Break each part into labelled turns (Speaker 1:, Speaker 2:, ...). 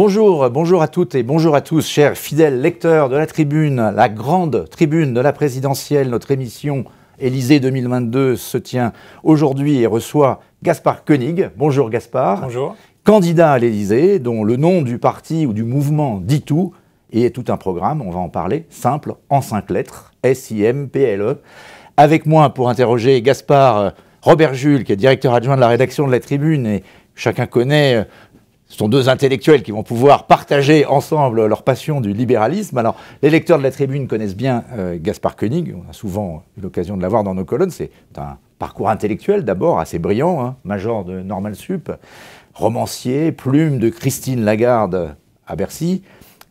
Speaker 1: Bonjour, bonjour à toutes et bonjour à tous, chers fidèles lecteurs de la Tribune, la grande tribune de la présidentielle. Notre émission Élysée 2022 se tient aujourd'hui et reçoit Gaspard Koenig. Bonjour Gaspard.
Speaker 2: Bonjour.
Speaker 1: Candidat à l'Élysée, dont le nom du parti ou du mouvement dit tout, et tout un programme, on va en parler, simple, en 5 lettres, S-I-M-P-L-E. Avec moi pour interroger Gaspard, Robert Jules, qui est directeur adjoint de la rédaction de la Tribune, et chacun connaît... Ce sont deux intellectuels qui vont pouvoir partager ensemble leur passion du libéralisme. Alors, les lecteurs de la Tribune connaissent bien Gaspard Koenig. On a souvent eu l'occasion de l'avoir dans nos colonnes. C'est un parcours intellectuel d'abord, assez brillant, hein, major de Normal Sup, romancier, plume de Christine Lagarde à Bercy,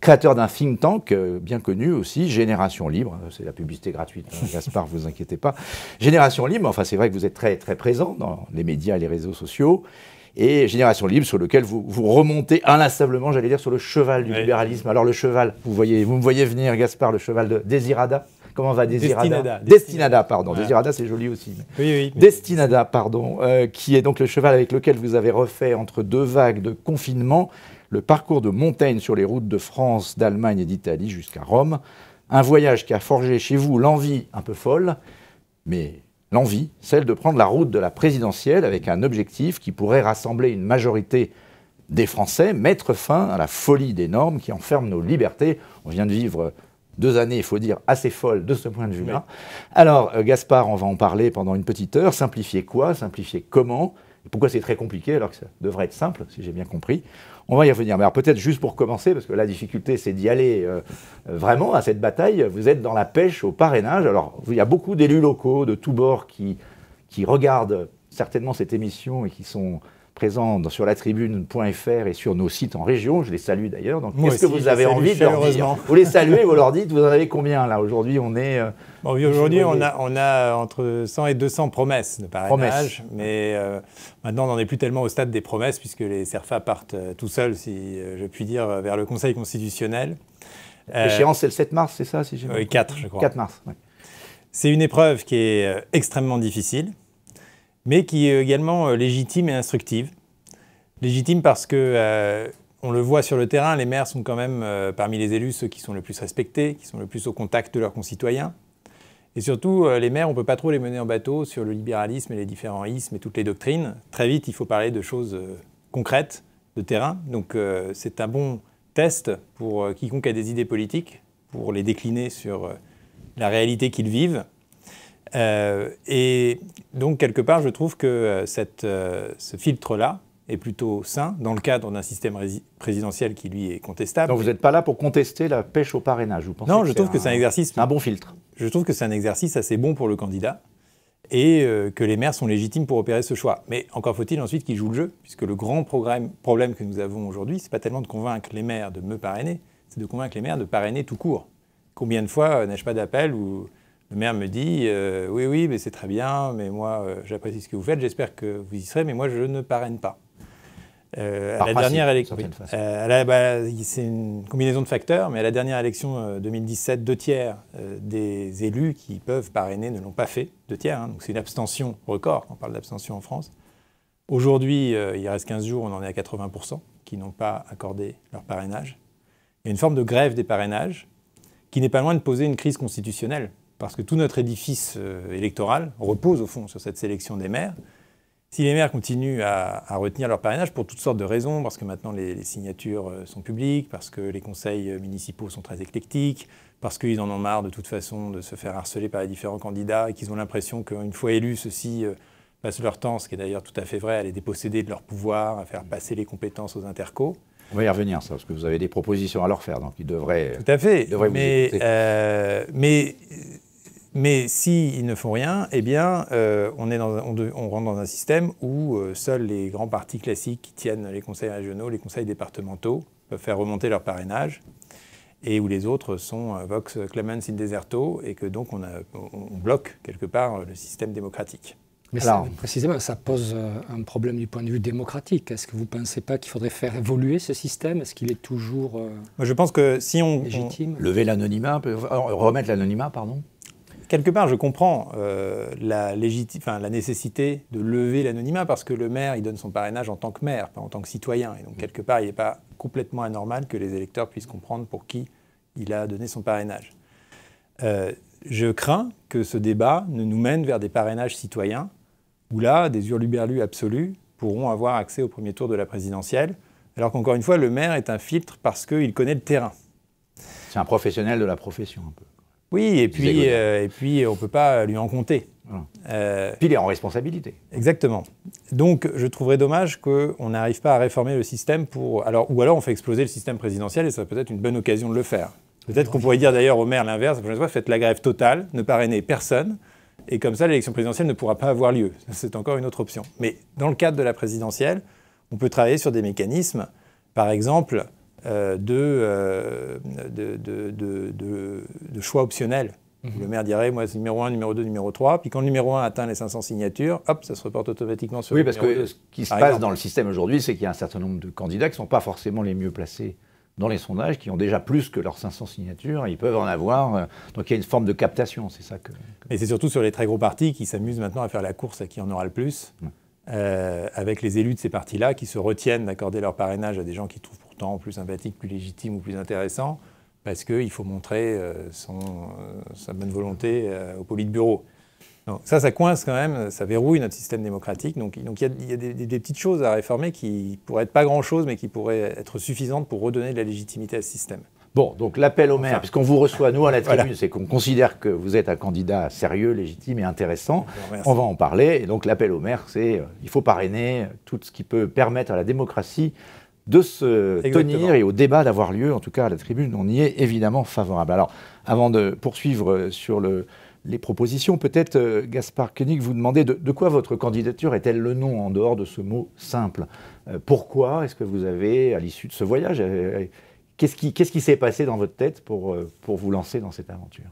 Speaker 1: créateur d'un think tank bien connu aussi, Génération Libre. C'est la publicité gratuite, hein, Gaspard, vous inquiétez pas. Génération Libre, enfin c'est vrai que vous êtes très, très présent dans les médias et les réseaux sociaux. Et Génération Libre, sur lequel vous remontez inlassablement, j'allais dire, sur le cheval du libéralisme. Alors le cheval, vous me voyez venir, Gaspard, le cheval de Désirada. Comment va Désirada? Destinada, pardon. Voilà. Désirada, c'est joli aussi.
Speaker 2: Oui.
Speaker 1: Destinada, pardon, qui est donc le cheval avec lequel vous avez refait, entre deux vagues de confinement, le parcours de Montaigne sur les routes de France, d'Allemagne et d'Italie jusqu'à Rome. Un voyage qui a forgé chez vous l'envie un peu folle, mais... l'envie, celle de prendre la route de la présidentielle avec un objectif qui pourrait rassembler une majorité des Français, mettre fin à la folie des normes qui enferment nos libertés. On vient de vivre 2 années, il faut dire, assez folles de ce point de vue-là. Oui. Alors, Gaspard, on va en parler pendant une petite heure. Simplifier quoi? Simplifier comment? Et pourquoi c'est très compliqué alors que ça devrait être simple, si j'ai bien compris? On va y revenir. Mais alors peut-être juste pour commencer, parce que la difficulté c'est d'y aller vraiment à cette bataille, vous êtes dans la pêche au parrainage. Alors il y a beaucoup d'élus locaux de tous bords qui regardent certainement cette émission et qui sont présents sur latribune.fr et sur nos sites en région. Je les salue d'ailleurs. Donc qu'est-ce que vous avez envie de leur dire? Vous les saluez, vous leur dites, vous en avez combien là? Aujourd'hui on est...
Speaker 2: aujourd'hui on a entre 100 et 200 promesses de parrainage, mais maintenant on n'en est plus tellement au stade des promesses puisque les CERFA partent tout seuls, si je puis dire, vers le Conseil constitutionnel.
Speaker 1: L'échéance c'est le 7 mars, c'est ça?
Speaker 2: 4 je crois.
Speaker 1: 4 mars, oui.
Speaker 2: C'est une épreuve qui est extrêmement difficile, mais qui est également légitime et instructive. Légitime parce que, on le voit sur le terrain, les maires sont quand même parmi les élus ceux qui sont le plus respectés, qui sont le plus au contact de leurs concitoyens. Et surtout, les maires, on ne peut pas trop les mener en bateau sur le libéralisme et les différents ismes et toutes les doctrines. Très vite, il faut parler de choses concrètes, de terrain. Donc c'est un bon test pour quiconque a des idées politiques, pour les décliner sur la réalité qu'ils vivent. Et donc, quelque part, je trouve que ce filtre-là est plutôt sain dans le cadre d'un système présidentiel qui, lui, est contestable.
Speaker 1: Donc, vous n'êtes pas là pour contester la pêche au parrainage, vous pensez?
Speaker 2: Non, je trouve que c'est un exercice...
Speaker 1: un bon filtre.
Speaker 2: Je trouve que c'est un exercice assez bon pour le candidat et que les maires sont légitimes pour opérer ce choix. Mais encore faut-il ensuite qu'ils jouent le jeu, puisque le grand problème que nous avons aujourd'hui, c'est pas tellement de convaincre les maires de me parrainer, c'est de convaincre les maires de parrainer tout court. Combien de fois n'ai-je pas d'appel où... le maire me dit oui, mais c'est très bien, mais moi, j'apprécie ce que vous faites, j'espère que vous y serez, mais moi, je ne parraine pas. À la dernière élection, c'est une combinaison de facteurs, mais à la dernière élection 2017, 2/3 des élus qui peuvent parrainer ne l'ont pas fait, 2/3, hein, donc c'est une abstention record, on parle d'abstention en France. Aujourd'hui, il reste 15 jours, on en est à 80% qui n'ont pas accordé leur parrainage. Il y a une forme de grève des parrainages qui n'est pas loin de poser une crise constitutionnelle. Parce que tout notre édifice électoral repose au fond sur cette sélection des maires. Si les maires continuent à retenir leur parrainage pour toutes sortes de raisons, parce que maintenant les signatures sont publiques, parce que les conseils municipaux sont très éclectiques, parce qu'ils en ont marre de toute façon de se faire harceler par les différents candidats et qu'ils ont l'impression qu'une fois élus, ceux-ci passent leur temps, ce qui est d'ailleurs tout à fait vrai, à les déposséder de leur pouvoir, à faire passer les compétences aux intercos.
Speaker 1: On va y revenir, ça, parce que vous avez des propositions à leur faire, donc ils devraient...
Speaker 2: Tout à fait, mais s'ils ne font rien, eh bien, on rentre dans un système où seuls les grands partis classiques qui tiennent les conseils régionaux, les conseils départementaux, peuvent faire remonter leur parrainage, et où les autres sont vox clemens in deserto, et que donc on bloque quelque part le système démocratique.
Speaker 3: Mais alors, précisément, ça pose un problème du point de vue démocratique. Est-ce que vous ne pensez pas qu'il faudrait faire évoluer ce système? Est-ce qu'il est toujours
Speaker 2: Moi, je pense que si on
Speaker 3: légitime?
Speaker 1: Lever l'anonymat, remettre l'anonymat, pardon.
Speaker 2: quelque part, je comprends la nécessité de lever l'anonymat parce que le maire, il donne son parrainage en tant que maire, pas en tant que citoyen. Et donc, quelque part, il n'est pas complètement anormal que les électeurs puissent comprendre pour qui il a donné son parrainage. Je crains que ce débat ne nous mène vers des parrainages citoyens où là, des hurluberlus absolus pourront avoir accès au premier tour de la présidentielle, alors qu'encore une fois, le maire est un filtre parce qu'il connaît le terrain.
Speaker 1: C'est un professionnel de la profession, un peu.
Speaker 2: Oui, et puis on ne peut pas lui en compter.
Speaker 1: Voilà. Puis il est en responsabilité.
Speaker 2: Exactement. Donc je trouverais dommage qu'on n'arrive pas à réformer le système ou alors on fait exploser le système présidentiel et ça peut être une bonne occasion de le faire. Peut-être qu'on pourrait dire d'ailleurs au maire l'inverse, la prochaine fois, faites la grève totale, ne parrainez personne, et comme ça l'élection présidentielle ne pourra pas avoir lieu. C'est encore une autre option. Mais dans le cadre de la présidentielle, on peut travailler sur des mécanismes, par exemple, de choix optionnels. Le maire dirait, moi, c'est numéro 1, numéro 2, numéro 3. Puis quand le numéro 1 atteint les 500 signatures, hop, ça se reporte automatiquement sur le numéro 2.
Speaker 1: Oui, parce que ce qui se passe dans le système aujourd'hui, c'est qu'il y a un certain nombre de candidats qui ne sont pas forcément les mieux placés dans les sondages, qui ont déjà plus que leurs 500 signatures. Ils peuvent en avoir. Donc il y a une forme de captation, c'est ça que...
Speaker 2: Et c'est surtout sur les très gros partis qui s'amusent maintenant à faire la course à qui en aura le plus. Avec les élus de ces partis-là qui se retiennent d'accorder leur parrainage à des gens qu'ils trouvent pourtant plus sympathiques, plus légitimes ou plus intéressants, parce qu'il faut montrer sa bonne volonté au politburo. Donc ça coince quand même, ça verrouille notre système démocratique. Donc il y a des petites choses à réformer qui pourraient être pas grand-chose, mais qui pourraient être suffisantes pour redonner de la légitimité à ce système.
Speaker 1: Bon, donc l'appel au maire, puisqu'on vous reçoit, nous, à la tribune, c'est qu'on considère que vous êtes un candidat sérieux, légitime et intéressant. On va en parler. Et donc l'appel au maire, c'est il faut parrainer tout ce qui peut permettre à la démocratie de se tenir et au débat d'avoir lieu. En tout cas, à la tribune, on y est évidemment favorable. Alors, avant de poursuivre sur les propositions, peut-être, Gaspard Koenig, vous demandez de quoi votre candidature est-elle le nom, en dehors de ce mot simple. Pourquoi est-ce que vous avez, à l'issue de ce voyage, qu'est-ce qui s'est passé dans votre tête pour vous lancer dans cette aventure ?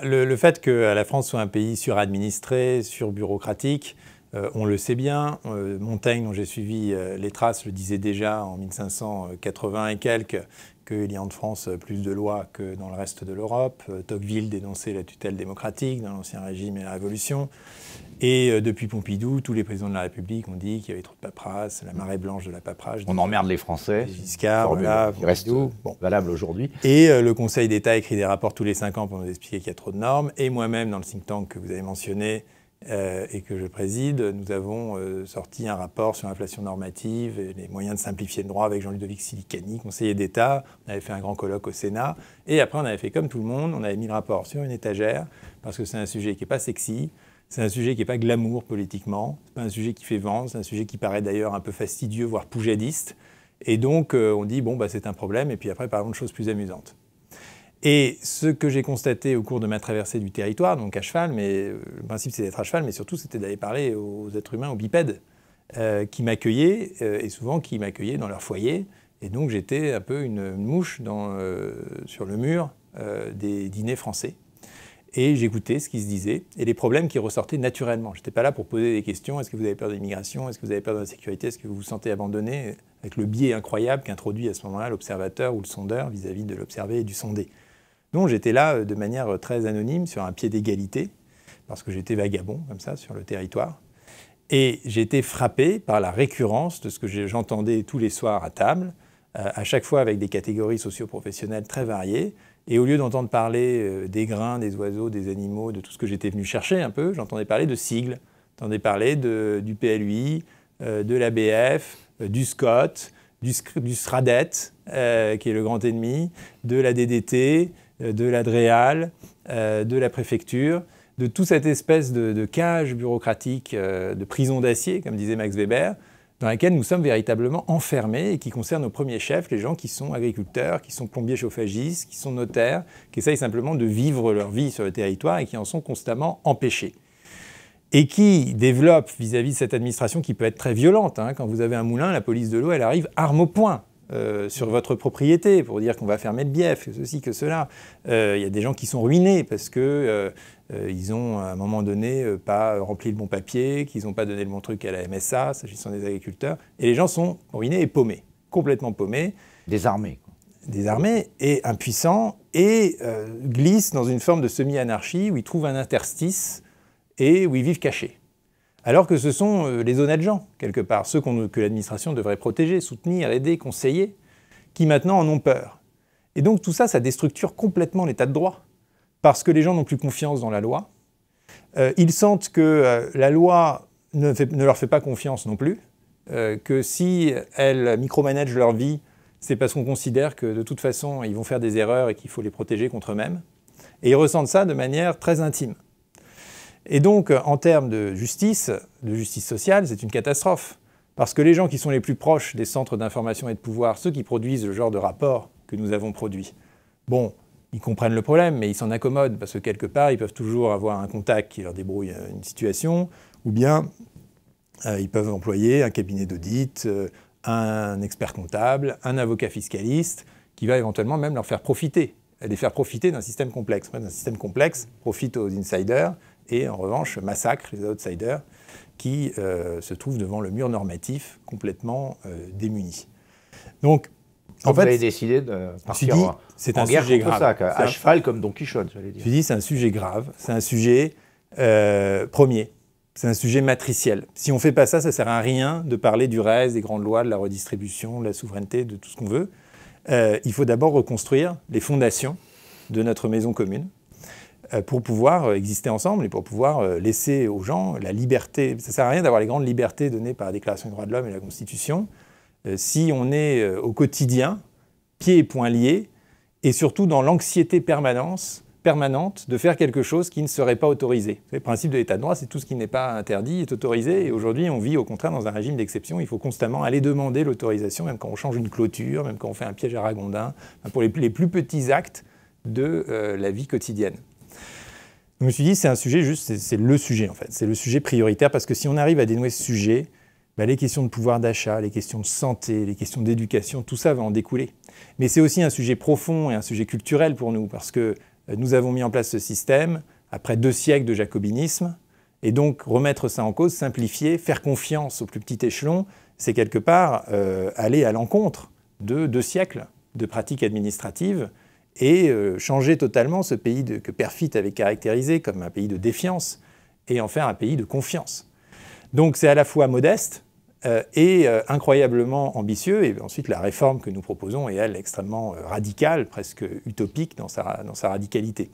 Speaker 2: Le fait que la France soit un pays suradministré, surbureaucratique, on le sait bien. Montaigne, dont j'ai suivi les traces, le disait déjà en 1580 et quelques, qu'il y a en France plus de lois que dans le reste de l'Europe. Tocqueville dénonçait la tutelle démocratique dans l'Ancien Régime et la Révolution. Et depuis Pompidou, tous les présidents de la République ont dit qu'il y avait trop de paperasse, la marée blanche de la paperasse.
Speaker 1: On emmerde les Français.
Speaker 2: Giscard, voilà,
Speaker 1: il reste valable aujourd'hui.
Speaker 2: Et le Conseil d'État écrit des rapports tous les 5 ans pour nous expliquer qu'il y a trop de normes. Et moi-même, dans le think tank que vous avez mentionné et que je préside, nous avons sorti un rapport sur l'inflation normative et les moyens de simplifier le droit avec Jean-Ludovic Silicani, conseiller d'État. On avait fait un grand colloque au Sénat. Et après, on avait fait comme tout le monde, on avait mis le rapport sur une étagère parce que c'est un sujet qui n'est pas sexy. C'est un sujet qui n'est pas glamour politiquement, c'est pas un sujet qui fait vendre, c'est un sujet qui paraît d'ailleurs un peu fastidieux, voire poujadiste. Et donc on dit, c'est un problème, et puis après parlons de choses plus amusantes. Et ce que j'ai constaté au cours de ma traversée du territoire, donc à cheval, mais le principe c'est d'être à cheval, mais surtout c'était d'aller parler aux êtres humains, aux bipèdes, qui m'accueillaient, et souvent qui m'accueillaient dans leur foyer. Et donc j'étais un peu une mouche sur le mur des dîners français. Et j'écoutais ce qui se disait et les problèmes qui ressortaient naturellement. Je n'étais pas là pour poser des questions. Est-ce que vous avez peur de l'immigration ? Est-ce que vous avez peur de la sécurité ? Est-ce que vous vous sentez abandonné ? Avec le biais incroyable qu'introduit à ce moment-là l'observateur ou le sondeur vis-à-vis de l'observé et du sondé. Donc j'étais là de manière très anonyme, sur un pied d'égalité, parce que j'étais vagabond, comme ça, sur le territoire. Et j'ai été frappé par la récurrence de ce que j'entendais tous les soirs à table, à chaque fois avec des catégories socio-professionnelles très variées. Et au lieu d'entendre parler des grains, des oiseaux, des animaux, de tout ce que j'étais venu chercher un peu, j'entendais parler de sigles, j'entendais parler du PLUI, de l'ABF, du SCOT, du SRADET, qui est le grand ennemi, de la DDT, de la DREAL, de la préfecture, de toute cette espèce de cage bureaucratique, de prison d'acier, comme disait Max Weber, dans laquelle nous sommes véritablement enfermés et qui concerne au premier chef les gens qui sont agriculteurs, qui sont plombiers chauffagistes, qui sont notaires, qui essayent simplement de vivre leur vie sur le territoire et qui en sont constamment empêchés. Et qui développent vis-à-vis de cette administration qui peut être très violente. Quand vous avez un moulin, la police de l'eau, elle arrive arme au poing sur votre propriété pour dire qu'on va fermer le bief, que ceci, que cela. Il y a des gens qui sont ruinés parce que ils ont, à un moment donné, pas rempli le bon papier, qu'ils n'ont pas donné le bon truc à la MSA, s'agissant des agriculteurs. Et les gens sont ruinés et paumés, complètement paumés.
Speaker 1: Désarmés.
Speaker 2: Désarmés et impuissants et glissent dans une forme de semi-anarchie où ils trouvent un interstice et où ils vivent cachés. Alors que ce sont les honnêtes gens, quelque part, ceux que l'administration devrait protéger, soutenir, aider, conseiller, qui maintenant en ont peur. Et donc tout ça, ça déstructure complètement l'état de droit, parce que les gens n'ont plus confiance dans la loi. Ils sentent que la loi ne leur fait pas confiance non plus, que si elle micromanage leur vie, c'est parce qu'on considère que de toute façon, ils vont faire des erreurs et qu'il faut les protéger contre eux-mêmes. Et ils ressentent ça de manière très intime. Et donc, en termes de justice sociale, c'est une catastrophe. Parce que les gens qui sont les plus proches des centres d'information et de pouvoir, ceux qui produisent le genre de rapport que nous avons produit, bon, ils comprennent le problème, mais ils s'en accommodent, parce que quelque part, ils peuvent toujours avoir un contact qui leur débrouille une situation, ou bien ils peuvent employer un cabinet d'audit, un expert comptable, un avocat fiscaliste, qui va éventuellement même les faire profiter d'un système complexe. Un système complexe profite aux insiders, et en revanche massacre les outsiders qui se trouvent devant le mur normatif complètement démunis. Donc,
Speaker 1: en fait, vous avez décidé de partir en guerre contre ça, à cheval comme Don Quichotte, j'allais dire.
Speaker 2: Je dis c'est un sujet grave, c'est un sujet premier, c'est un sujet matriciel. Si on ne fait pas ça, ça ne sert à rien de parler du reste, des grandes lois, de la redistribution, de la souveraineté, de tout ce qu'on veut. Il faut d'abord reconstruire les fondations de notre maison commune, pour pouvoir exister ensemble et pour pouvoir laisser aux gens la liberté. Ça ne sert à rien d'avoir les grandes libertés données par la Déclaration des droits de l'homme et la Constitution si on est au quotidien, pieds et poings liés, et surtout dans l'anxiété permanente de faire quelque chose qui ne serait pas autorisé. Le principe de l'état de droit, c'est tout ce qui n'est pas interdit est autorisé, et aujourd'hui on vit au contraire dans un régime d'exception. Il faut constamment aller demander l'autorisation, même quand on change une clôture, même quand on fait un piège à ragondin, pour les plus petits actes de la vie quotidienne. Je me suis dit, c'est un sujet juste, c'est le sujet en fait, c'est le sujet prioritaire, parce que si on arrive à dénouer ce sujet, les questions de pouvoir d'achat, les questions de santé, les questions d'éducation, tout ça va en découler. Mais c'est aussi un sujet profond et un sujet culturel pour nous, parce que nous avons mis en place ce système après 2 siècles de jacobinisme, et donc remettre ça en cause, simplifier, faire confiance au plus petit échelon, c'est quelque part aller à l'encontre de 2 siècles de pratiques administratives, et changer totalement ce pays que Perfit avait caractérisé comme un pays de défiance et en faire un pays de confiance. Donc c'est à la fois modeste et incroyablement ambitieux, et ensuite la réforme que nous proposons est, elle, extrêmement radicale, presque utopique dans sa radicalité.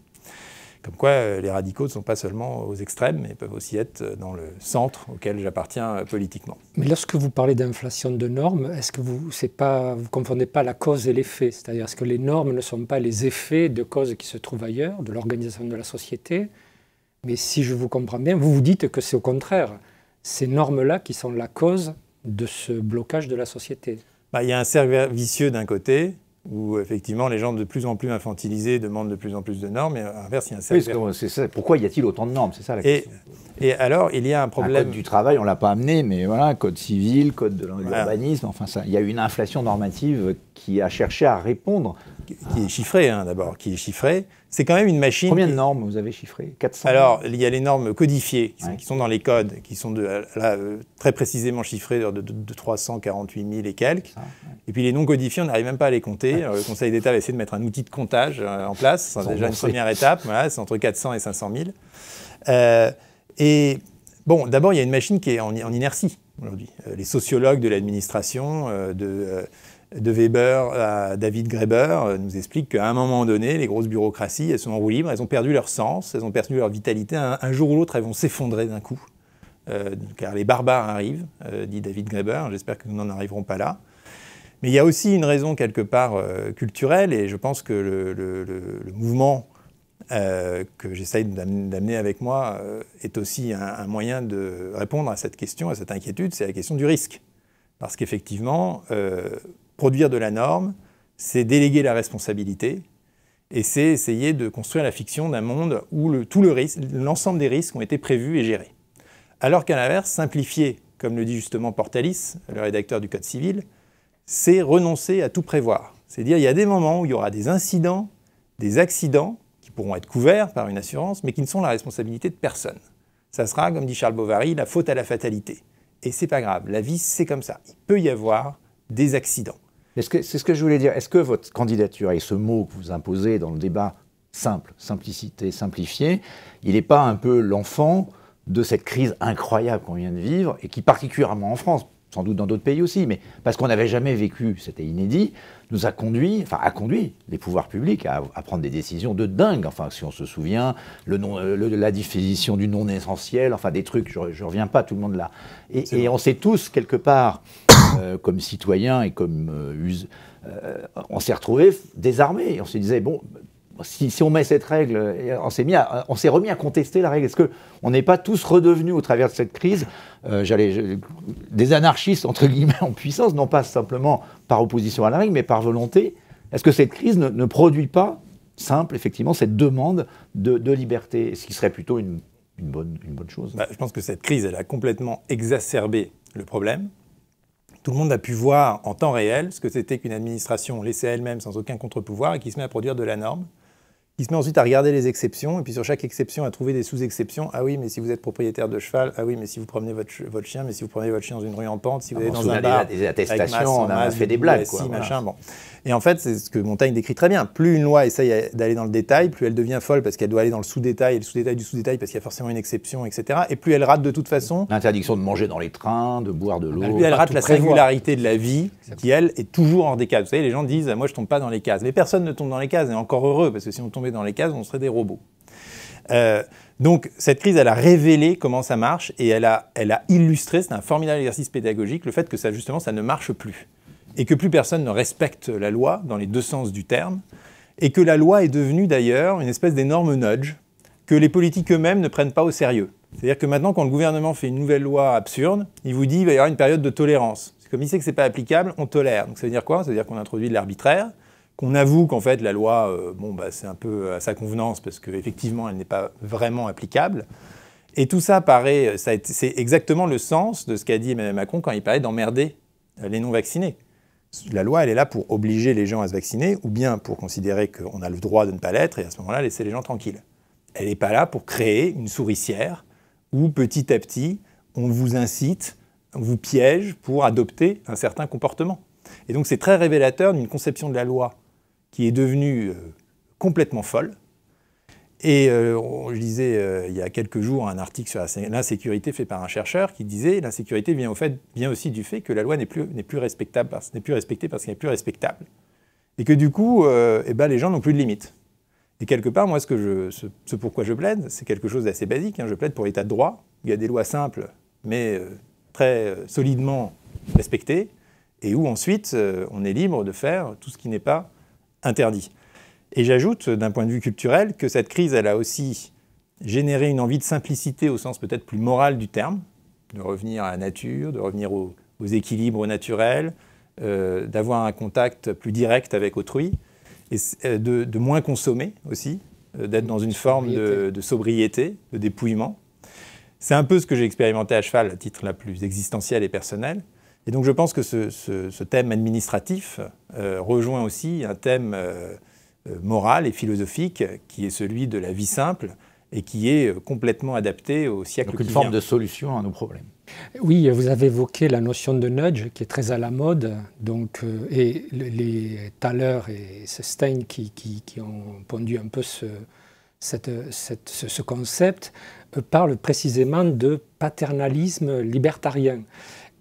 Speaker 2: Comme quoi les radicaux ne sont pas seulement aux extrêmes, mais peuvent aussi être dans le centre auquel j'appartiens politiquement.
Speaker 3: Mais lorsque vous parlez d'inflation de normes, est-ce que vous ne confondez pas la cause et l'effet? C'est-à-dire, est-ce que les normes ne sont pas les effets de causes qui se trouvent ailleurs, de l'organisation de la société? Mais si je vous comprends bien, vous vous dites que c'est au contraire ces normes-là qui sont la cause de ce blocage de la société.
Speaker 2: Il y a un cercle vicieux d'un côté, où effectivement les gens de plus en plus infantilisés demandent de plus en plus de normes, et à l'inverse, il y a un cercle.
Speaker 1: Oui, c'est ça. Pourquoi y a-t-il autant de normes? C'est ça la question.
Speaker 2: Et alors, il y a un problème.
Speaker 1: Un code du travail, on ne l'a pas amené, mais voilà, code civil, code de l'urbanisme, enfin, il y a une inflation normative qui a cherché à répondre.
Speaker 2: Qui est chiffrée, d'abord, qui est chiffrée. C'est quand même une machine.
Speaker 1: Combien de normes vous avez chiffrées? 400?
Speaker 2: Alors, il y a les normes codifiées, qui sont dans les codes, qui sont très précisément chiffrées de 348 000 et quelques. Et puis les non codifiés, on n'arrive même pas à les compter. Alors, le Conseil d'État va essayer de mettre un outil de comptage en place. C'est déjà une première étape. Voilà, c'est entre 400 et 500 000. Et bon, d'abord, il y a une machine qui est en inertie aujourd'hui. Les sociologues de l'administration, de Weber à David Graeber, nous expliquent qu'à un moment donné, les grosses bureaucraties, elles sont en roue libre, elles ont perdu leur sens, elles ont perdu leur vitalité. Un jour ou l'autre, elles vont s'effondrer d'un coup, car les barbares arrivent, dit David Graeber. J'espère que nous n'en arriverons pas là. Mais il y a aussi une raison quelque part culturelle, et je pense que le mouvement que j'essaye d'amener avec moi est aussi un moyen de répondre à cette question, à cette inquiétude, c'est la question du risque. Parce qu'effectivement, produire de la norme, c'est déléguer la responsabilité, et c'est essayer de construire la fiction d'un monde où l'ensemble des risques ont été prévus et gérés. Alors qu'à l'inverse, simplifier, comme le dit justement Portalis, le rédacteur du Code civil, c'est renoncer à tout prévoir. C'est-à-dire qu'il y a des moments où il y aura des incidents, des accidents, qui pourront être couverts par une assurance, mais qui ne sont la responsabilité de personne. Ça sera, comme dit Charles Bovary, la faute à la fatalité. Et c'est pas grave, la vie c'est comme ça. Il peut y avoir des accidents.
Speaker 1: C'est ce que je voulais dire. Est-ce que votre candidature, et ce mot que vous imposez dans le débat simple, simplicité, simplifié, il n'est pas un peu l'enfant de cette crise incroyable qu'on vient de vivre, et qui particulièrement en France, sans doute dans d'autres pays aussi, mais parce qu'on n'avait jamais vécu, c'était inédit, a conduit les pouvoirs publics à prendre des décisions de dingue. Enfin, si on se souvient, la définition du non essentiel, enfin des trucs, je ne reviens pas, tout le monde là. Et on s'est tous, quelque part, comme citoyens et comme on s'est retrouvés désarmés. On se disait, bon, si on met cette règle, on s'est remis à contester la règle. Est-ce qu'on n'est pas tous redevenus, au travers de cette crise, des anarchistes, entre guillemets, en puissance, non pas simplement par opposition à la règle, mais par volonté? Est-ce que cette crise ne produit pas, effectivement, cette demande de liberté, ce qui serait plutôt une bonne chose?
Speaker 2: Je pense que cette crise, elle a complètement exacerbé le problème. Tout le monde a pu voir en temps réel ce que c'était qu'une administration laissée à elle-même sans aucun contre-pouvoir et qui se met à produire de la norme, qui se met ensuite à regarder les exceptions, et puis sur chaque exception à trouver des sous-exceptions. Ah oui, mais si vous êtes propriétaire de cheval, ah oui, mais si vous promenez votre chien, mais si vous promenez votre chien dans une rue en pente, si vous allez dans un bar,
Speaker 1: des attestations, on a fait des blagues, quoi.
Speaker 2: Machin, bon. Et en fait, c'est ce que Montaigne décrit très bien. Plus une loi essaye d'aller dans le détail, plus elle devient folle parce qu'elle doit aller dans le sous-détail, et le sous-détail du sous-détail parce qu'il y a forcément une exception, etc. Et plus elle rate de toute façon.
Speaker 1: L'interdiction de manger dans les trains, de boire de l'eau.
Speaker 2: Plus elle rate la singularité de la vie, qui elle est toujours hors des cases. Vous savez, les gens disent, moi je tombe pas dans les cases. Mais personne ne tombe dans les cases, et encore heureux, parce que si on tombait dans les cases, on serait des robots. Donc cette crise, elle a révélé comment ça marche, et elle a illustré, c'est un formidable exercice pédagogique, le fait que ça, justement, ça ne marche plus. Et que plus personne ne respecte la loi, dans les deux sens du terme, et que la loi est devenue d'ailleurs une espèce d'énorme nudge que les politiques eux-mêmes ne prennent pas au sérieux. C'est-à-dire que maintenant, quand le gouvernement fait une nouvelle loi absurde, il vous dit qu'il va y avoir une période de tolérance. C'est comme il sait que ce n'est pas applicable, on tolère. Donc ça veut dire quoi? Ça veut dire qu'on introduit de l'arbitraire, qu'on avoue qu'en fait la loi, c'est un peu à sa convenance parce qu'effectivement elle n'est pas vraiment applicable. Et tout ça paraît, c'est exactement le sens de ce qu'a dit Emmanuel Macron quand il parlait d'emmerder les non-vaccinés. La loi, elle est là pour obliger les gens à se vacciner, ou bien pour considérer qu'on a le droit de ne pas l'être, et à ce moment-là, laisser les gens tranquilles. Elle n'est pas là pour créer une souricière où, petit à petit, on vous incite, on vous piège pour adopter un certain comportement. Et donc, c'est très révélateur d'une conception de la loi qui est devenue complètement folle. Et je lisais il y a quelques jours un article sur l'insécurité fait par un chercheur qui disait l'insécurité vient aussi du fait que la loi n'est plus respectée parce qu'elle n'est plus respectable. Et que du coup, les gens n'ont plus de limites. Et quelque part, moi, ce pourquoi je plaide, c'est quelque chose d'assez basique. Je plaide pour l'état de droit. Il y a des lois simples, mais très solidement respectées, et où ensuite, on est libre de faire tout ce qui n'est pas interdit. Et j'ajoute, d'un point de vue culturel, que cette crise, elle a aussi généré une envie de simplicité au sens peut-être plus moral du terme, de revenir à la nature, de revenir aux équilibres naturels, d'avoir un contact plus direct avec autrui, et de moins consommer aussi, d'être dans une forme de sobriété, de dépouillement. C'est un peu ce que j'ai expérimenté à cheval à titre la plus existentiel et personnel. Et donc je pense que ce thème administratif rejoint aussi un thème moral et philosophique qui est celui de la vie simple et qui est complètement adapté au siècle qui vient.
Speaker 1: Donc une forme de solution à nos problèmes.
Speaker 3: Oui, vous avez évoqué la notion de nudge qui est très à la mode, donc, et Thaler et Stein qui ont pondu un peu ce concept parlent précisément de paternalisme libertarien.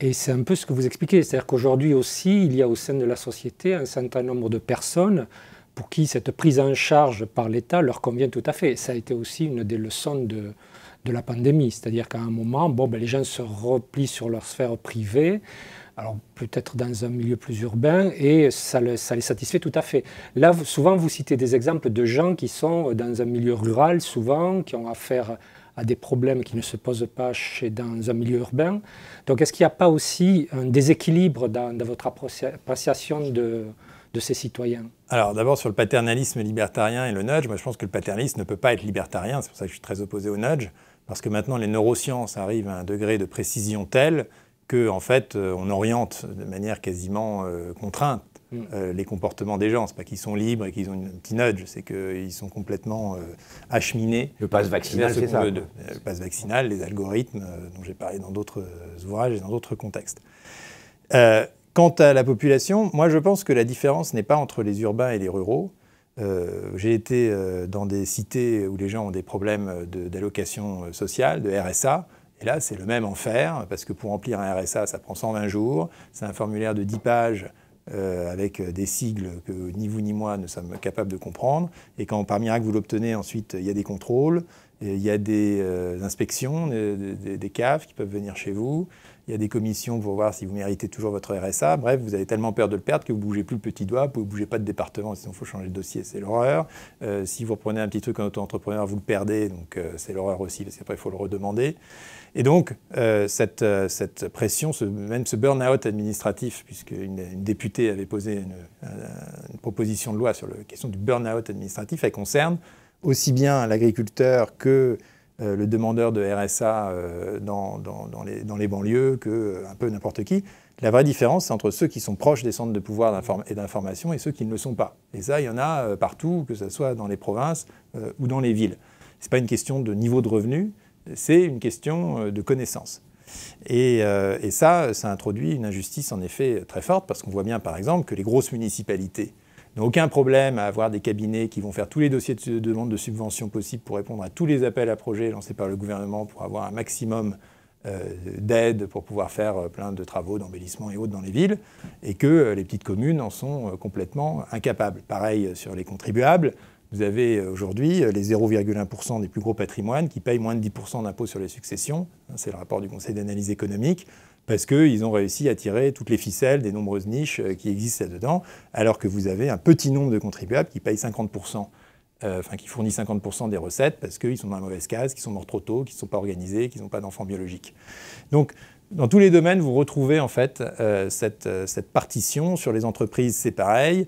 Speaker 3: Et c'est un peu ce que vous expliquez, c'est-à-dire qu'aujourd'hui aussi, il y a au sein de la société un certain nombre de personnes pour qui cette prise en charge par l'État leur convient tout à fait. Ça a été aussi une des leçons de la pandémie, c'est-à-dire qu'à un moment, les gens se replient sur leur sphère privée, alors peut-être dans un milieu plus urbain, et ça les satisfait tout à fait. Là, souvent, vous citez des exemples de gens qui sont dans un milieu rural, souvent, qui ont affaire à des problèmes qui ne se posent pas dans un milieu urbain. Donc, est-ce qu'il n'y a pas aussi un déséquilibre dans votre appréciation de ces citoyens?
Speaker 2: Alors d'abord sur le paternalisme libertarien et le nudge, moi je pense que le paternalisme ne peut pas être libertarien, c'est pour ça que je suis très opposé au nudge, parce que maintenant les neurosciences arrivent à un degré de précision tel que en fait on oriente de manière quasiment contrainte les comportements des gens. C'est pas qu'ils sont libres et qu'ils ont un petit nudge, c'est qu'ils sont complètement acheminés.
Speaker 1: Le pass vaccinal, c'est ça.
Speaker 2: Le pass vaccinal, les algorithmes dont j'ai parlé dans d'autres ouvrages et dans d'autres contextes. Quant à la population, moi je pense que la différence n'est pas entre les urbains et les ruraux. J'ai été dans des cités où les gens ont des problèmes d'allocation sociale, de RSA. Et là, c'est le même enfer, parce que pour remplir un RSA, ça prend 120 jours. C'est un formulaire de 10 pages avec des sigles que ni vous ni moi ne sommes capables de comprendre. Et quand par miracle vous l'obtenez, ensuite, il y a des contrôles, il y a des inspections, des CAF qui peuvent venir chez vous. Il y a des commissions pour voir si vous méritez toujours votre RSA. Bref, vous avez tellement peur de le perdre que vous ne bougez plus le petit doigt, vous ne bougez pas de département, sinon il faut changer de dossier, c'est l'horreur. Si vous reprenez un petit truc en auto-entrepreneur, vous le perdez, donc c'est l'horreur aussi, parce qu'après il faut le redemander. Et donc, cette pression, même ce burn-out administratif, puisqu'une députée avait posé une proposition de loi sur la question du burn-out administratif, elle concerne aussi bien l'agriculteur que le demandeur de RSA dans les banlieues, que un peu n'importe qui. La vraie différence, c'est entre ceux qui sont proches des centres de pouvoir et d'information et ceux qui ne le sont pas. Et ça, il y en a partout, que ce soit dans les provinces ou dans les villes. Ce n'est pas une question de niveau de revenu, c'est une question de connaissance. Et ça introduit une injustice en effet très forte, parce qu'on voit bien par exemple que les grosses municipalités n'ont aucun problème à avoir des cabinets qui vont faire tous les dossiers de demande de subvention possibles pour répondre à tous les appels à projets lancés par le gouvernement pour avoir un maximum d'aide pour pouvoir faire plein de travaux d'embellissement et autres dans les villes, et que les petites communes en sont complètement incapables. Pareil sur les contribuables. Vous avez aujourd'hui les 0,1% des plus gros patrimoines qui payent moins de 10% d'impôts sur les successions. C'est le rapport du Conseil d'analyse économique, parce qu'ils ont réussi à tirer toutes les ficelles des nombreuses niches qui existent là-dedans, alors que vous avez un petit nombre de contribuables qui payent 50%, qui fournissent 50% des recettes parce qu'ils sont dans la mauvaise case, qu'ils sont morts trop tôt, qu'ils ne sont pas organisés, qu'ils n'ont pas d'enfants biologiques. Donc, dans tous les domaines, vous retrouvez en fait cette partition. Sur les entreprises, c'est pareil.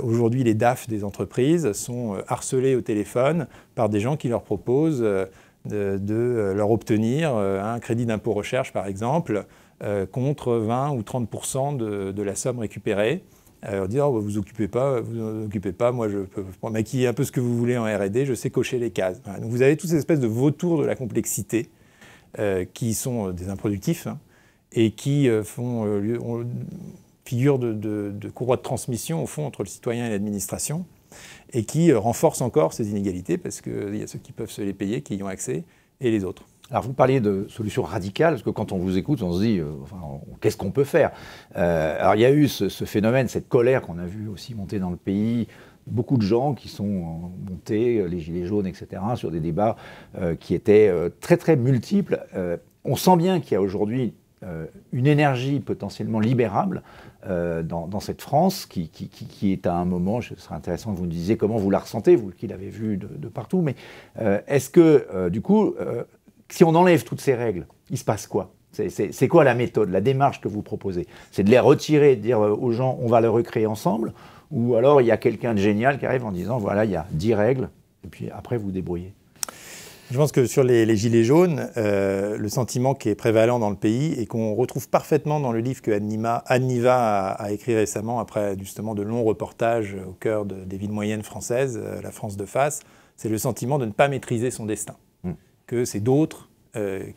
Speaker 2: Aujourd'hui, les DAF des entreprises sont harcelés au téléphone par des gens qui leur proposent de leur obtenir un crédit d'impôt recherche, par exemple, contre 20 ou 30% de la somme récupérée. Alors dire, oh, vous occupez pas, moi je peux maquiller un peu ce que vous voulez en R&D, je sais cocher les cases. Voilà. Donc vous avez toutes ces espèces de vautours de la complexité qui sont des improductifs et qui font figure de courroie de transmission au fond entre le citoyen et l'administration, et qui renforcent encore ces inégalités, parce qu'il y a ceux qui peuvent se les payer, qui y ont accès, et les autres.
Speaker 1: Alors vous parliez de solutions radicales, parce que quand on vous écoute, on se dit, qu'est-ce qu'on peut faire ? Alors il y a eu ce phénomène, cette colère qu'on a vu aussi monter dans le pays, beaucoup de gens qui sont montés, les gilets jaunes, etc., sur des débats qui étaient très très multiples. On sent bien qu'il y a aujourd'hui une énergie potentiellement libérable dans cette France qui est à un moment, ce serait intéressant que vous nous disiez comment vous la ressentez, vous qui l'avez vu de partout, mais est-ce que du coup, si on enlève toutes ces règles, il se passe quoi ? C'est quoi la méthode, la démarche que vous proposez ? C'est de les retirer, de dire aux gens on va les recréer ensemble, ou alors il y a quelqu'un de génial qui arrive en disant voilà, il y a 10 règles, et puis après vous débrouillez ?
Speaker 2: Je pense que sur les gilets jaunes, le sentiment qui est prévalent dans le pays et qu'on retrouve parfaitement dans le livre que Anne Niva a écrit récemment, après justement de longs reportages au cœur des villes moyennes françaises, la France de face, c'est le sentiment de ne pas maîtriser son destin, que c'est d'autres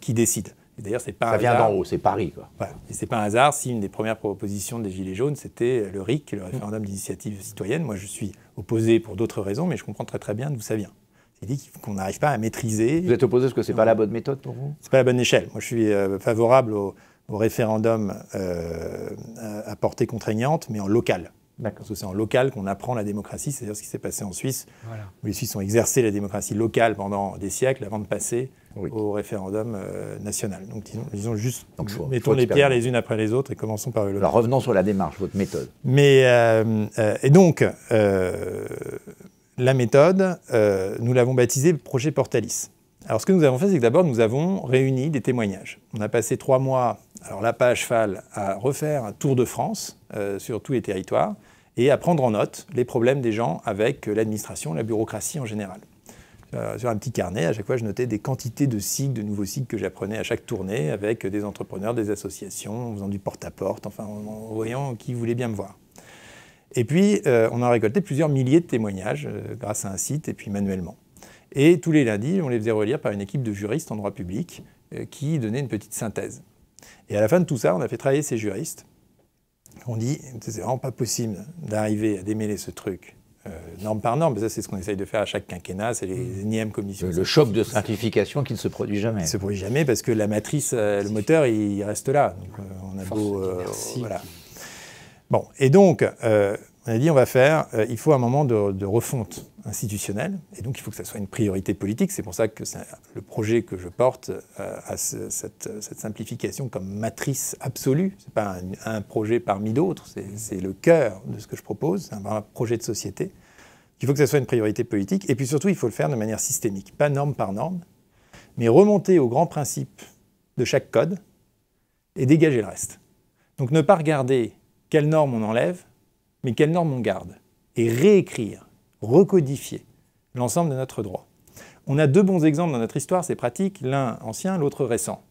Speaker 2: qui décident. Et d'ailleurs, c'est pas un hasard.
Speaker 1: Ça vient d'en haut, c'est Paris, quoi.
Speaker 2: Voilà. Et c'est pas un hasard si une des premières propositions des Gilets jaunes, c'était le RIC, le référendum d'initiative citoyenne. Moi, je suis opposé pour d'autres raisons, mais je comprends très très bien d'où ça vient. C'est dit qu'on n'arrive pas à maîtriser.
Speaker 1: Vous êtes opposé parce que c'est pas la bonne méthode pour vous ?
Speaker 2: C'est pas la bonne échelle. Moi, je suis favorable au référendum à portée contraignante, mais en local. Parce que c'est en local qu'on apprend la démocratie, c'est-à-dire ce qui s'est passé en Suisse, où les Suisses ont exercé la démocratie locale pendant des siècles avant de passer au référendum national. Donc disons juste, mettons les pierres les unes après les autres et commençons par le local.
Speaker 1: Alors revenons sur la démarche, votre méthode.
Speaker 2: Mais, et donc, la méthode, nous l'avons baptisée projet Portalis. Alors ce que nous avons fait, c'est que d'abord nous avons réuni des témoignages. On a passé 3 mois, alors là pas à cheval, à refaire un tour de France sur tous les territoires et à prendre en note les problèmes des gens avec l'administration, la bureaucratie en général. Sur un petit carnet, à chaque fois je notais des quantités de sigles, de nouveaux sigles que j'apprenais à chaque tournée avec des entrepreneurs, des associations, en faisant du porte-à-porte, enfin en voyant qui voulait bien me voir. Et puis on a récolté plusieurs milliers de témoignages grâce à un site et puis manuellement. Et tous les lundis, on les faisait relire par une équipe de juristes en droit public qui donnait une petite synthèse. Et à la fin de tout ça, on a fait travailler ces juristes On dit, c'est vraiment pas possible d'arriver à démêler ce truc norme par norme, mais ça c'est ce qu'on essaye de faire à chaque quinquennat, c'est les énièmes commissions.
Speaker 1: Le choc de simplification qui ne se produit jamais.
Speaker 2: Il ne se produit jamais parce que la matrice, le moteur, il reste là. Donc, on a beau... voilà. Bon, et donc, on a dit, il faut un moment de refonte institutionnelle, et donc il faut que ça soit une priorité politique. C'est pour ça que le projet que je porte a cette simplification comme matrice absolue. Ce n'est pas un projet parmi d'autres, c'est le cœur de ce que je propose, c'est un projet de société. Il faut que ça soit une priorité politique, et puis surtout, il faut le faire de manière systémique, pas norme par norme, mais remonter aux grands principes de chaque code et dégager le reste. Donc ne pas regarder quelles normes on enlève, mais quelles normes on garde, et réécrire, recodifier l'ensemble de notre droit. On a 2 bons exemples dans notre histoire, c'est pratique, l'un ancien, l'autre récent.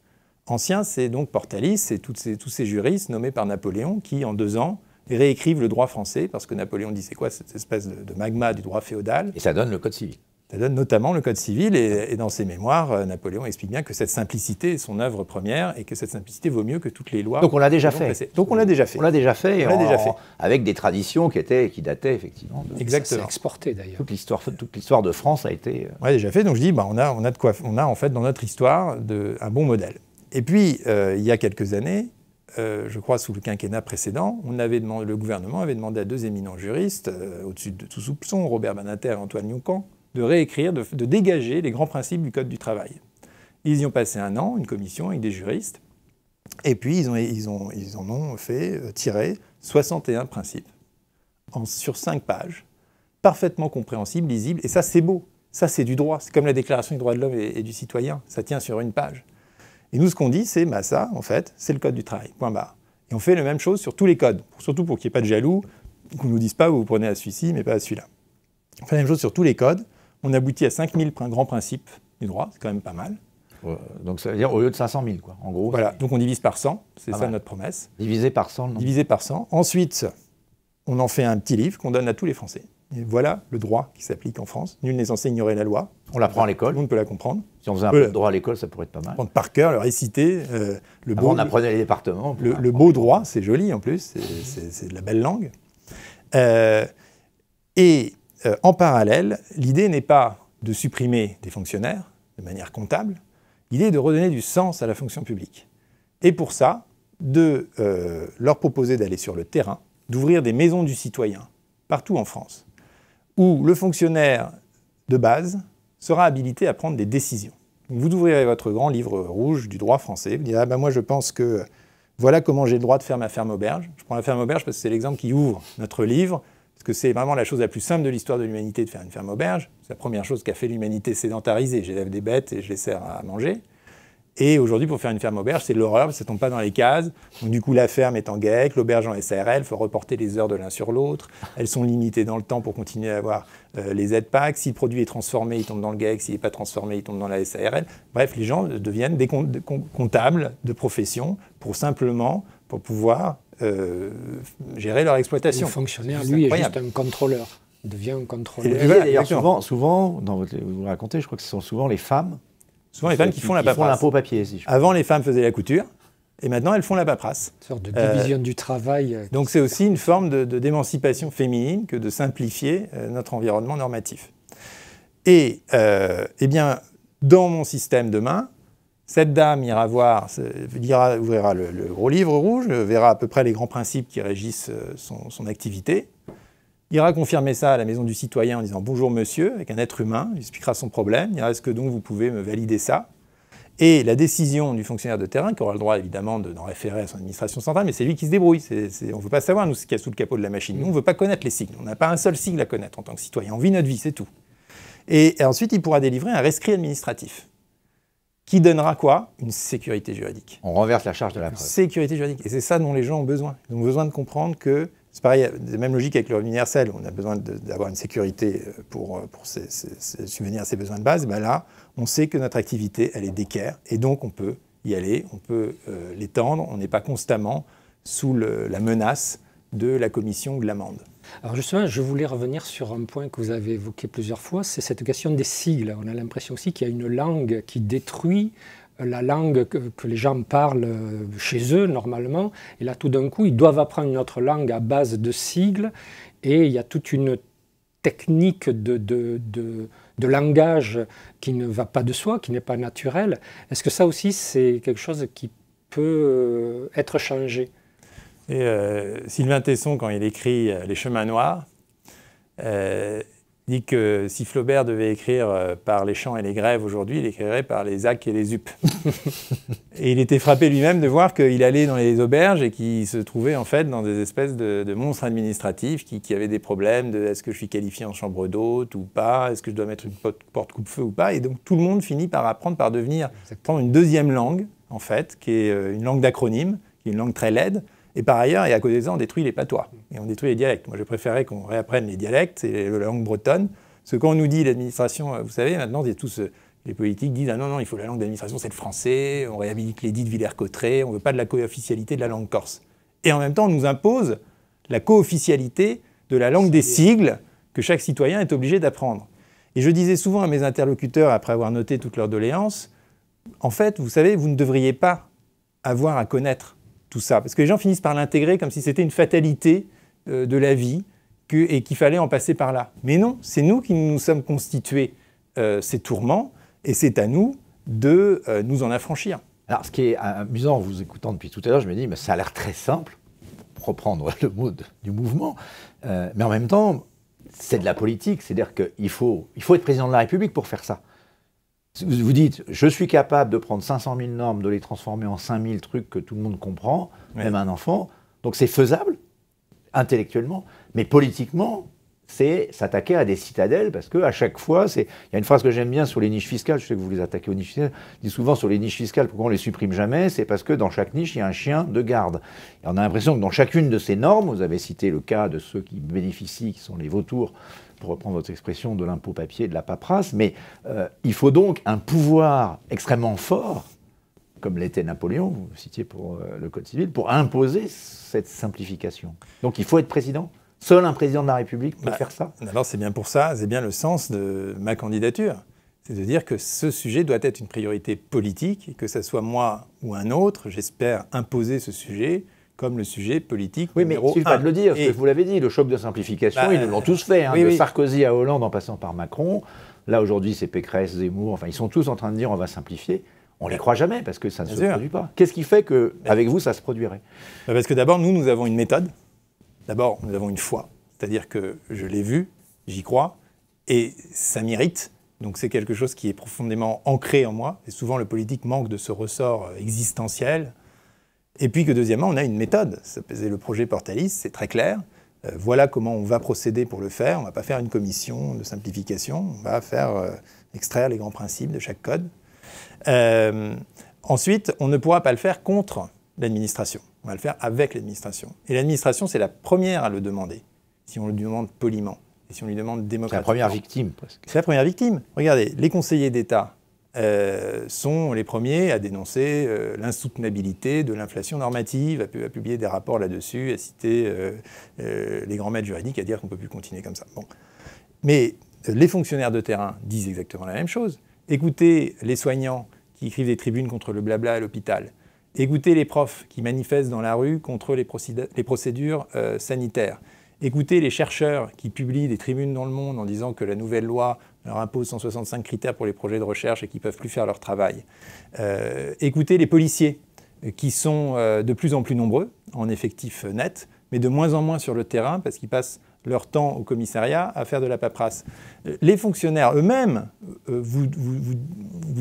Speaker 2: Ancien, c'est donc Portalis, c'est tous ces juristes nommés par Napoléon qui, en 2 ans, réécrivent le droit français, parce que Napoléon dit c'est quoi cette espèce de magma du droit féodal.
Speaker 1: Et ça donne le Code civil.
Speaker 2: Ça donne notamment le Code civil, et dans ses mémoires, Napoléon explique bien que cette simplicité est son œuvre première, et que cette simplicité vaut mieux que toutes les lois.
Speaker 1: Donc on l'a déjà fait.
Speaker 2: Donc on l'a déjà fait.
Speaker 1: On l'a déjà fait, avec des traditions qui dataient effectivement.
Speaker 2: Exactement.
Speaker 3: C'est exporté d'ailleurs.
Speaker 1: Toute l'histoire de France a été...
Speaker 2: On l'a déjà fait, donc je dis, on a de quoi, on a en fait dans notre histoire un bon modèle. Et puis, il y a quelques années, je crois sous le quinquennat précédent, le gouvernement avait demandé à 2 éminents juristes, au-dessus de tout soupçon, Robert Badinter et Antoine Lyon-Camp, de réécrire, de dégager les grands principes du Code du travail. Ils y ont passé 1 an, une commission avec des juristes, et puis ils en ont fait tirer 61 principes sur 5 pages, parfaitement compréhensibles, lisibles, et ça c'est beau, ça c'est du droit, c'est comme la Déclaration des droits de l'homme et du citoyen, ça tient sur 1 page. Et nous ce qu'on dit c'est, ça en fait, c'est le Code du travail, point barre. Et on fait la même chose sur tous les codes, surtout pour qu'il n'y ait pas de jaloux, qu'on ne nous dise pas vous prenez à celui-ci mais pas à celui-là. On fait la même chose sur tous les codes. On aboutit à 5000 grands principes du droit, c'est quand même pas mal.
Speaker 1: Donc ça veut dire au lieu de 500 000, quoi, en gros.
Speaker 2: Voilà, donc on divise par 100, c'est ça notre promesse.
Speaker 1: Divisé par 100, non ?
Speaker 2: Divisé par 100. Ensuite, on en fait un petit livre qu'on donne à tous les Français. Et voilà le droit qui s'applique en France. Nul n'est censé ignorer la loi.
Speaker 1: On l'apprend à l'école.
Speaker 2: Tout le monde peut la comprendre.
Speaker 1: Si on faisait un peu de droit à l'école, ça pourrait être pas mal.
Speaker 2: Prendre par cœur, le réciter.
Speaker 1: On apprenait les départements.
Speaker 2: Le beau droit, c'est joli en plus, c'est de la belle langue. En parallèle, l'idée n'est pas de supprimer des fonctionnaires de manière comptable, l'idée est de redonner du sens à la fonction publique. Et pour ça, de leur proposer d'aller sur le terrain, d'ouvrir des maisons du citoyen partout en France, où le fonctionnaire de base sera habilité à prendre des décisions. Donc vous ouvrirez votre grand livre rouge du droit français, vous direz moi je pense que voilà comment j'ai le droit de faire ma ferme auberge. Je prends la ferme auberge parce que c'est l'exemple qui ouvre notre livre, parce que c'est vraiment la chose la plus simple de l'histoire de l'humanité de faire une ferme auberge. C'est la première chose qu'a fait l'humanité sédentarisée. J'élève des bêtes et je les sers à manger. Et aujourd'hui, pour faire une ferme auberge, c'est l'horreur, parce que ça ne tombe pas dans les cases. Donc du coup, la ferme est en GAEC, l'auberge en SARL, il faut reporter les heures de l'un sur l'autre. Elles sont limitées dans le temps pour continuer à avoir les aides PAC. Si le produit est transformé, il tombe dans le GAEC. S'il n'est pas transformé, il tombe dans la SARL. Bref, les gens deviennent des comptables de profession pour pouvoir gérer leur exploitation.
Speaker 3: Le fonctionnaire, lui, est juste un contrôleur. Il devient un contrôleur.
Speaker 1: Et voilà, d'ailleurs, souvent, vous racontez, je crois que ce sont souvent les femmes.
Speaker 2: Souvent les femmes qui font la paperasse.
Speaker 1: Font l'impôt papier, si je peux.
Speaker 2: Avant, les femmes faisaient la couture, et maintenant, elles font la paperasse.
Speaker 3: Une sorte de division du travail.
Speaker 2: Donc c'est aussi une forme d'émancipation féminine que de simplifier notre environnement normatif. Et bien, dans mon système demain, cette dame ouvrira le gros livre rouge, verra à peu près les grands principes qui régissent son activité, ira confirmer ça à la maison du citoyen en disant « Bonjour monsieur », avec un être humain, il expliquera son problème, il dira « Est-ce que donc vous pouvez me valider ça ?» Et la décision du fonctionnaire de terrain, qui aura le droit évidemment d'en référer à son administration centrale, mais c'est lui qui se débrouille. On ne veut pas savoir, nous, ce qu'il y a sous le capot de la machine. Nous, on ne veut pas connaître les sigles. On n'a pas un seul sigle à connaître en tant que citoyen. On vit notre vie, c'est tout. Et ensuite, il pourra délivrer un rescrit administratif qui donnera quoi ? Une sécurité juridique.
Speaker 1: On renverse la charge de la preuve.
Speaker 2: Sécurité juridique. Et c'est ça dont les gens ont besoin. Ils ont besoin de comprendre que c'est pareil, la même logique avec le revenu universel. On a besoin d'avoir une sécurité pour subvenir à ses besoins de base. Ben là, on sait que notre activité, elle est d'équerre. Et donc, on peut y aller, on peut l'étendre. On n'est pas constamment sous la menace de la commission ou de l'amende.
Speaker 3: Alors justement, je voulais revenir sur un point que vous avez évoqué plusieurs fois, c'est cette question des sigles. On a l'impression aussi qu'il y a une langue qui détruit la langue que les gens parlent chez eux normalement. Et là, tout d'un coup, ils doivent apprendre une autre langue à base de sigles. Et il y a toute une technique de langage qui ne va pas de soi, qui n'est pas naturelle. Est-ce que ça aussi, c'est quelque chose qui peut être changé?
Speaker 2: Et Sylvain Tesson, quand il écrit Les Chemins Noirs, dit que si Flaubert devait écrire par les chants et les grèves aujourd'hui, il écrirait par les ac et les up. Et il était frappé lui-même de voir qu'il allait dans les auberges et qu'il se trouvait en fait dans des espèces de monstres administratifs qui avaient des problèmes de est-ce que je suis qualifié en chambre d'hôte ou pas, est-ce que je dois mettre une porte coupe-feu ou pas. Et donc tout le monde finit par apprendre, par prendre une deuxième langue, en fait, qui est une langue d'acronyme, qui est une langue très laide. Et par ailleurs, et à côté de ça, on détruit les patois et on détruit les dialectes. Moi, je préférais qu'on réapprenne les dialectes et la langue bretonne. Parce que quand on nous dit l'administration, vous savez, maintenant, les politiques disent « Ah non, non, il faut la langue d'administration, c'est le français, on réhabilite l'édit de Villers-Cotterêts, on ne veut pas de la co-officialité de la langue corse. » Et en même temps, on nous impose la co-officialité de la langue des sigles que chaque citoyen est obligé d'apprendre. Et je disais souvent à mes interlocuteurs, après avoir noté toutes leurs doléances, en fait, vous savez, vous ne devriez pas avoir à connaître tout ça. Parce que les gens finissent par l'intégrer comme si c'était une fatalité de la vie et qu'il fallait en passer par là. Mais non, c'est nous qui nous sommes constitués ces tourments et c'est à nous de nous en affranchir.
Speaker 1: Alors, ce qui est amusant en vous écoutant depuis tout à l'heure, je me dis, mais ça a l'air très simple, pour reprendre le mot du mouvement, mais en même temps, c'est de la politique, c'est-à-dire qu'il faut être président de la République pour faire ça. Vous dites, je suis capable de prendre 500 000 normes, de les transformer en 5 000 trucs que tout le monde comprend, même un enfant. Donc c'est faisable, intellectuellement, mais politiquement, c'est s'attaquer à des citadelles, parce qu'à chaque fois, il y a une phrase que j'aime bien sur les niches fiscales, je sais que vous les attaquez aux niches fiscales, je dis souvent sur les niches fiscales, pourquoi on ne les supprime jamais, c'est parce que dans chaque niche, il y a un chien de garde. Et on a l'impression que dans chacune de ces normes, vous avez cité le cas de ceux qui bénéficient, qui sont les vautours, pour reprendre votre expression, de l'impôt papier, de la paperasse, mais il faut donc un pouvoir extrêmement fort, comme l'était Napoléon, vous citiez pour le Code civil, pour imposer cette simplification. Donc il faut être président. Seul un président de la République peut faire ça.
Speaker 2: Alors c'est bien pour ça, c'est bien le sens de ma candidature. C'est de dire que ce sujet doit être une priorité politique, et que ce soit moi ou un autre, j'espère imposer ce sujet comme le sujet politique numéro 1.
Speaker 1: Oui, mais il ne suffit pas de le dire, parce que vous l'avez dit, le choc de simplification, ils l'ont tous fait, de Sarkozy à Hollande en passant par Macron. Là, aujourd'hui, c'est Pécresse, Zemmour, enfin, ils sont tous en train de dire on va simplifier. On ne les croit jamais, parce que ça ne se produit pas. Qu'est-ce qui fait qu'avec vous, ça se produirait?
Speaker 2: Parce que d'abord, nous avons une méthode. D'abord, nous avons une foi. C'est-à-dire que je l'ai vu, j'y crois, et ça m'irrite. Donc c'est quelque chose qui est profondément ancré en moi. Et souvent, le politique manque de ce ressort existentiel. Et puis que deuxièmement, on a une méthode. C'est le projet Portalis, c'est très clair. Voilà comment on va procéder pour le faire. On ne va pas faire une commission de simplification. On va extraire les grands principes de chaque code. Ensuite, on ne pourra pas le faire contre l'administration. On va le faire avec l'administration. Et l'administration, c'est la première à le demander, si on le demande poliment, et si on lui demande démocratiquement.
Speaker 1: C'est la première victime, presque.
Speaker 2: C'est la première victime. Regardez, les conseillers d'État sont les premiers à dénoncer l'insoutenabilité de l'inflation normative, à publier des rapports là-dessus, à citer les grands maîtres juridiques, à dire qu'on ne peut plus continuer comme ça. Bon. Mais les fonctionnaires de terrain disent exactement la même chose. Écoutez les soignants qui écrivent des tribunes contre le blabla à l'hôpital. Écoutez les profs qui manifestent dans la rue contre les procédures sanitaires. Écoutez les chercheurs qui publient des tribunes dans le monde en disant que la nouvelle loi leur impose 165 critères pour les projets de recherche et qu'ils ne peuvent plus faire leur travail. Écoutez les policiers qui sont de plus en plus nombreux en effectif net, mais de moins en moins sur le terrain parce qu'ils passent leur temps au commissariat à faire de la paperasse. Les fonctionnaires eux-mêmes vous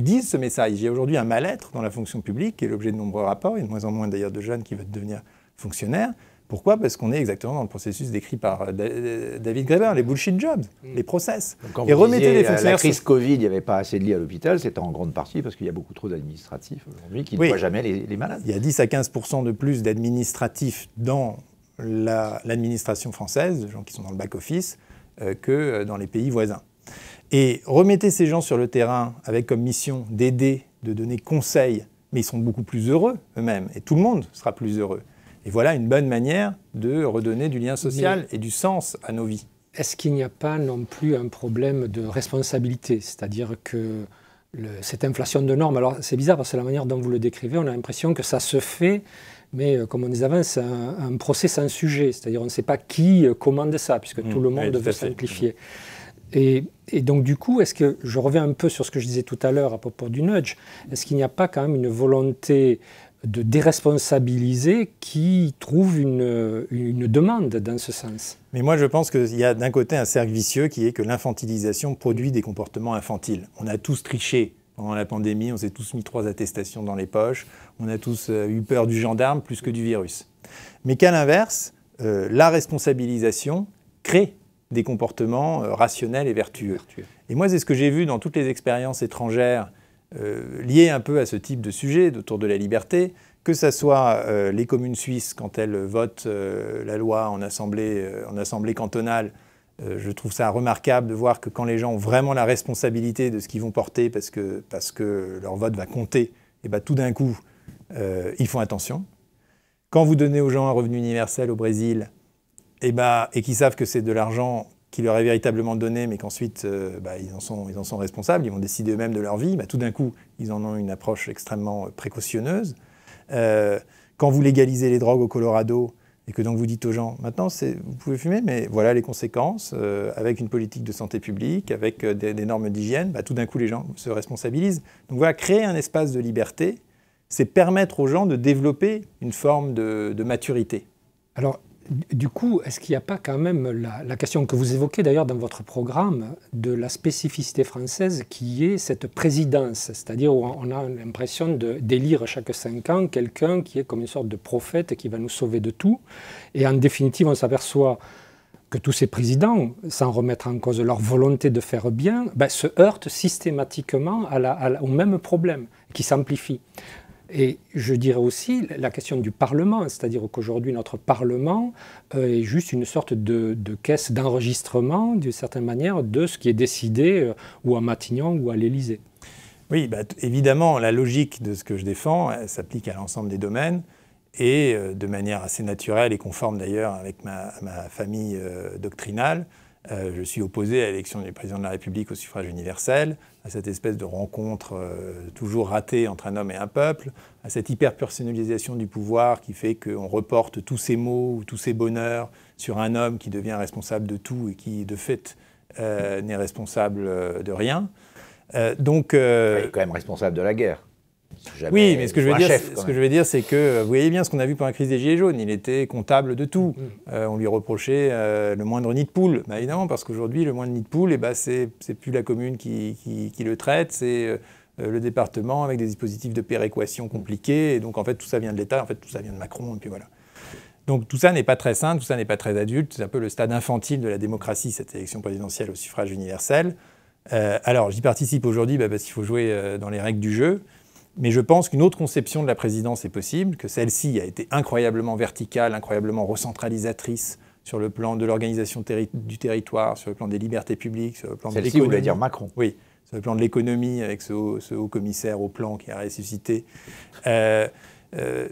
Speaker 2: disent ce message. Il y a aujourd'hui un mal-être dans la fonction publique qui est l'objet de nombreux rapports. Il y a de moins en moins d'ailleurs de jeunes qui veulent devenir fonctionnaires. Pourquoi ? Parce qu'on est exactement dans le processus décrit par David Graeber, les bullshit jobs, les process.
Speaker 1: Donc, quand vous remettez les fonctionnaires. La crise Covid, il n'y avait pas assez de lits à l'hôpital, c'était en grande partie parce qu'il y a beaucoup trop d'administratifs aujourd'hui qui ne voient jamais les malades.
Speaker 2: Il y a 10 à 15% de plus d'administratifs dans l'administration française, de gens qui sont dans le back-office, que dans les pays voisins. Et remettez ces gens sur le terrain avec comme mission d'aider, de donner conseil, mais ils sont beaucoup plus heureux eux-mêmes, et tout le monde sera plus heureux. Et voilà une bonne manière de redonner du lien social et du sens à nos vies.
Speaker 3: Est-ce qu'il n'y a pas non plus un problème de responsabilité ? C'est-à-dire que cette inflation de normes. Alors c'est bizarre parce que la manière dont vous le décrivez, on a l'impression que ça se fait, mais comme on disait avant, c'est un procès sans sujet. C'est-à-dire on ne sait pas qui commande ça, puisque tout le monde veut simplifier. Et donc du coup, est-ce que, je reviens un peu sur ce que je disais tout à l'heure à propos du nudge, est-ce qu'il n'y a pas quand même une volonté de déresponsabiliser qui trouve une demande dans ce sens?
Speaker 2: Mais moi, je pense qu'il y a d'un côté un cercle vicieux qui est que l'infantilisation produit des comportements infantiles. On a tous triché pendant la pandémie, on s'est tous mis 3 attestations dans les poches, on a tous eu peur du gendarme plus que du virus. Mais qu'à l'inverse, la responsabilisation crée des comportements rationnels et vertueux. Et moi, c'est ce que j'ai vu dans toutes les expériences étrangères liées un peu à ce type de sujet, autour de la liberté, que ce soit les communes suisses, quand elles votent la loi en assemblée cantonale. Je trouve ça remarquable de voir que quand les gens ont vraiment la responsabilité de ce qu'ils vont porter, parce que leur vote va compter, et ben tout d'un coup, ils font attention. Quand vous donnez aux gens un revenu universel au Brésil, et qu'ils savent que c'est de l'argent qui leur est véritablement donné, mais qu'ensuite ils en sont responsables, ils vont décider eux-mêmes de leur vie, tout d'un coup, ils en ont une approche extrêmement précautionneuse. Quand vous légalisez les drogues au Colorado, et que donc vous dites aux gens, maintenant vous pouvez fumer, mais voilà les conséquences, avec une politique de santé publique, avec des normes d'hygiène, tout d'un coup les gens se responsabilisent. Donc voilà, créer un espace de liberté, c'est permettre aux gens de développer une forme de maturité.
Speaker 3: Alors, du coup, est-ce qu'il n'y a pas quand même la question que vous évoquez d'ailleurs dans votre programme de la spécificité française qui est cette présidence, c'est-à-dire où on a l'impression d'élire chaque 5 ans quelqu'un qui est comme une sorte de prophète qui va nous sauver de tout. Et en définitive, on s'aperçoit que tous ces présidents, sans remettre en cause leur volonté de faire bien, se heurtent systématiquement au même problème qui s'amplifie. Et je dirais aussi la question du Parlement, c'est-à-dire qu'aujourd'hui notre Parlement est juste une sorte de caisse d'enregistrement, d'une certaine manière, de ce qui est décidé ou à Matignon ou à l'Élysée.
Speaker 2: Oui, évidemment, la logique de ce que je défends s'applique à l'ensemble des domaines et de manière assez naturelle et conforme d'ailleurs avec ma famille doctrinale. Je suis opposé à l'élection du président de la République au suffrage universel, à cette espèce de rencontre toujours ratée entre un homme et un peuple, à cette hyper-personnalisation du pouvoir qui fait qu'on reporte tous ses maux ou tous ses bonheurs sur un homme qui devient responsable de tout et qui, de fait, n'est responsable de rien.
Speaker 1: Il est quand même responsable de la guerre.
Speaker 2: Oui, mais ce que je veux dire, c'est que vous voyez bien ce qu'on a vu pendant la crise des Gilets jaunes. Il était comptable de tout. On lui reprochait le moindre nid de poule. Évidemment, parce qu'aujourd'hui, le moindre nid de poule, c'est plus la commune qui le traite, c'est le département avec des dispositifs de péréquation compliqués. Et donc, en fait, tout ça vient de l'État. En fait, tout ça vient de Macron. Et puis voilà. Donc, tout ça n'est pas très sain, tout ça n'est pas très adulte. C'est un peu le stade infantile de la démocratie, cette élection présidentielle au suffrage universel. Alors, j'y participe aujourd'hui parce qu'il faut jouer dans les règles du jeu. Mais je pense qu'une autre conception de la présidence est possible, que celle-ci a été incroyablement verticale, incroyablement recentralisatrice sur le plan de l'organisation du territoire, sur le plan des libertés publiques, sur le plan de l'économie.
Speaker 1: Celle-ci, vous voulez dire Macron?
Speaker 2: Oui, sur le plan de l'économie, avec ce haut commissaire au plan qui a ressuscité. Et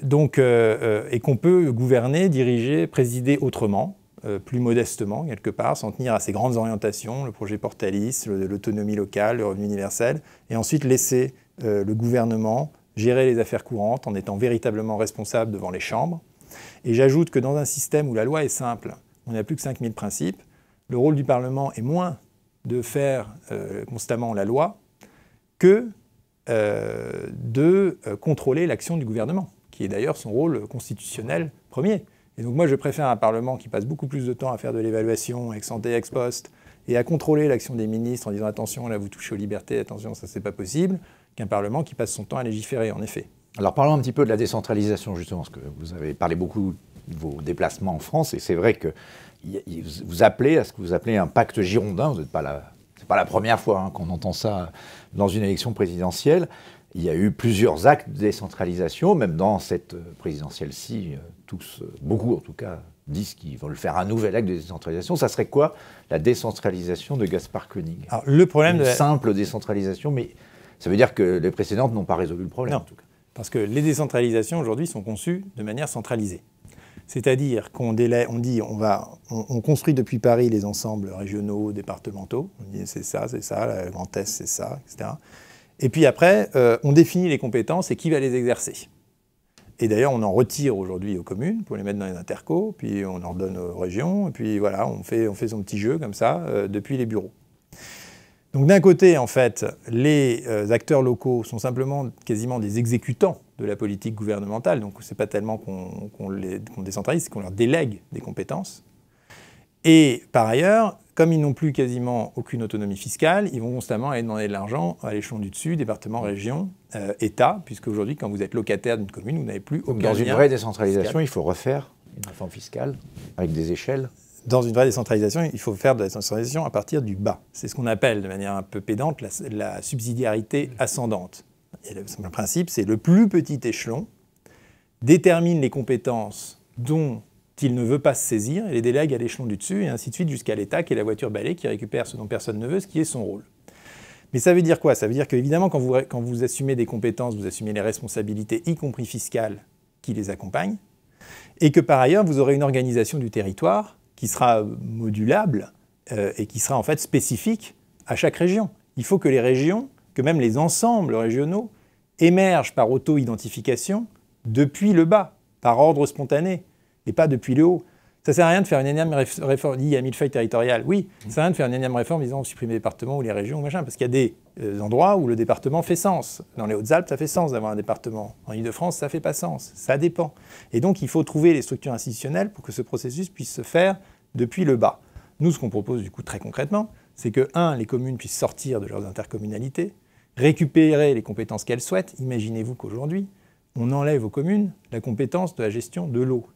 Speaker 2: qu'on peut gouverner, diriger, présider autrement, plus modestement, quelque part, s'en tenir à ces grandes orientations, le projet Portalis, l'autonomie locale, le revenu universel, et ensuite laisser le gouvernement gérer les affaires courantes en étant véritablement responsable devant les chambres. Et j'ajoute que dans un système où la loi est simple, on n'a plus que 5000 principes, le rôle du Parlement est moins de faire constamment la loi que de contrôler l'action du gouvernement, qui est d'ailleurs son rôle constitutionnel premier. Et donc moi je préfère un Parlement qui passe beaucoup plus de temps à faire de l'évaluation ex ante, ex post, et à contrôler l'action des ministres en disant attention, là vous touchez aux libertés, attention, ça c'est pas possible, qu'un Parlement qui passe son temps à légiférer, en effet.
Speaker 1: Alors parlons un petit peu de la décentralisation, justement, parce que vous avez parlé beaucoup de vos déplacements en France, et c'est vrai que vous appelez à ce que vous appelez un pacte girondin, c'est pas la première fois qu'on entend ça dans une élection présidentielle. Il y a eu plusieurs actes de décentralisation, même dans cette présidentielle-ci, beaucoup en tout cas, disent qu'ils veulent faire un nouvel acte de décentralisation. Ça serait quoi la décentralisation de Gaspard Koenig?
Speaker 2: Alors, le problème
Speaker 1: simple décentralisation, mais ça veut dire que les précédentes n'ont pas résolu le problème,
Speaker 2: non,
Speaker 1: en tout cas.
Speaker 2: Parce que les décentralisations aujourd'hui sont conçues de manière centralisée. C'est-à-dire qu'on dit on construit depuis Paris les ensembles régionaux, départementaux. On dit c'est ça, la Grand Est, c'est ça, etc. Et puis après, on définit les compétences et qui va les exercer. Et d'ailleurs, on en retire aujourd'hui aux communes pour les mettre dans les intercos, puis on en redonne aux régions, et puis voilà, on fait son petit jeu comme ça depuis les bureaux. Donc d'un côté, en fait, les acteurs locaux sont simplement quasiment des exécutants de la politique gouvernementale, donc c'est pas tellement qu'on décentralise, c'est qu'on leur délègue des compétences. Et par ailleurs, comme ils n'ont plus quasiment aucune autonomie fiscale, ils vont constamment aller demander de l'argent à l'échelon du dessus, département, région, État, puisque aujourd'hui, quand vous êtes locataire d'une commune, vous n'avez plus aucun lien.
Speaker 1: Dans une vraie décentralisation,
Speaker 2: fiscal.
Speaker 1: il faut refaire une réforme fiscale avec des échelles.
Speaker 2: Dans une vraie décentralisation, il faut faire de la décentralisation à partir du bas. C'est ce qu'on appelle, de manière un peu pédante, la subsidiarité ascendante. Et le principe, c'est le plus petit échelon détermine les compétences dont il ne veut pas se saisir et les délègue à l'échelon du dessus, et ainsi de suite jusqu'à l'État, qui est la voiture balai, qui récupère ce dont personne ne veut, ce qui est son rôle. Mais ça veut dire quoi? Ça veut dire qu'évidemment, quand vous assumez des compétences, vous assumez les responsabilités, y compris fiscales, qui les accompagnent, et que par ailleurs, vous aurez une organisation du territoire qui sera modulable et qui sera en fait spécifique à chaque région. Il faut que les régions, que même les ensembles régionaux, émergent par auto-identification depuis le bas, par ordre spontané, et pas depuis le haut. Ça ne sert à rien de faire une énième réforme, il y a millefeuille territoriale. Oui, ça ne sert à rien de faire une énième réforme disant on supprime les départements ou les régions, machin, parce qu'il y a des endroits où le département fait sens. Dans les Hautes-Alpes, ça fait sens d'avoir un département. En Île-de-France, ça ne fait pas sens. Ça dépend. Et donc, il faut trouver les structures institutionnelles pour que ce processus puisse se faire depuis le bas. Nous, ce qu'on propose, du coup, très concrètement, c'est que, les communes puissent sortir de leurs intercommunalités, récupérer les compétences qu'elles souhaitent. Imaginez-vous qu'aujourd'hui, on enlève aux communes la compétence de la gestion de l'eau.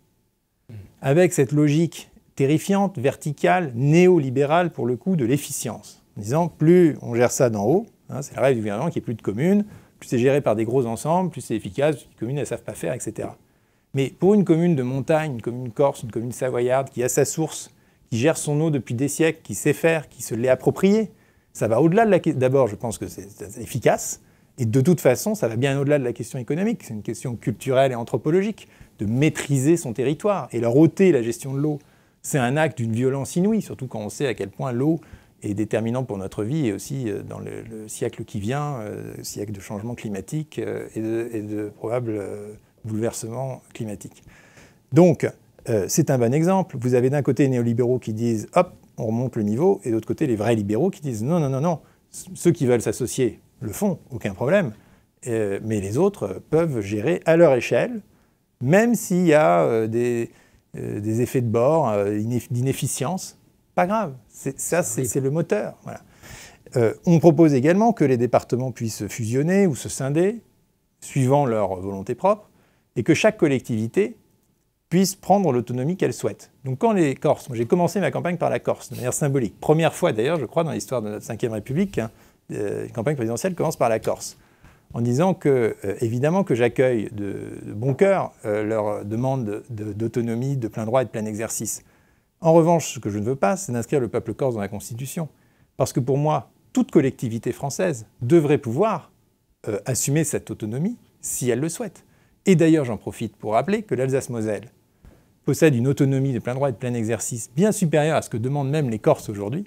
Speaker 2: Avec cette logique terrifiante, verticale, néolibérale pour le coup, de l'efficience. En disant, plus on gère ça d'en haut, c'est le rêve du gouvernement qu'il n'y ait plus de communes, plus c'est géré par des gros ensembles, plus c'est efficace, les communes elles ne savent pas faire, etc. Mais pour une commune de montagne, une commune corse, une commune savoyarde, qui a sa source, qui gère son eau depuis des siècles, qui sait faire, qui se l'est appropriée, ça va au-delà de la question. D'abord, je pense que c'est efficace, et de toute façon, ça va bien au-delà de la question économique, c'est une question culturelle et anthropologique, de maîtriser son territoire. Et leur ôter la gestion de l'eau, c'est un acte d'une violence inouïe, surtout quand on sait à quel point l'eau est déterminante pour notre vie, et aussi dans le siècle qui vient, siècle de changement climatique et de probables bouleversements climatiques. Donc, c'est un bon exemple. Vous avez d'un côté les néolibéraux qui disent « hop, on remonte le niveau », et de l'autre côté les vrais libéraux qui disent « non, non, non, non, ceux qui veulent s'associer le font, aucun problème, mais les autres peuvent gérer à leur échelle, même s'il y a des effets de bord, d'inefficience, pas grave. C'est le moteur. Voilà. On propose également que les départements puissent fusionner ou se scinder, suivant leur volonté propre, et que chaque collectivité puisse prendre l'autonomie qu'elle souhaite. Donc quand les Corses, moi j'ai commencé ma campagne par la Corse, de manière symbolique. Première fois d'ailleurs, je crois, dans l'histoire de notre Ve République, une campagne présidentielle commence par la Corse, en disant que, évidemment, que j'accueille de bon cœur leur demande d'autonomie, de plein droit et de plein exercice. En revanche, ce que je ne veux pas, c'est d'inscrire le peuple corse dans la Constitution. Parce que pour moi, toute collectivité française devrait pouvoir assumer cette autonomie si elle le souhaite. Et d'ailleurs, j'en profite pour rappeler que l'Alsace-Moselle possède une autonomie de plein droit et de plein exercice bien supérieure à ce que demandent même les Corses aujourd'hui.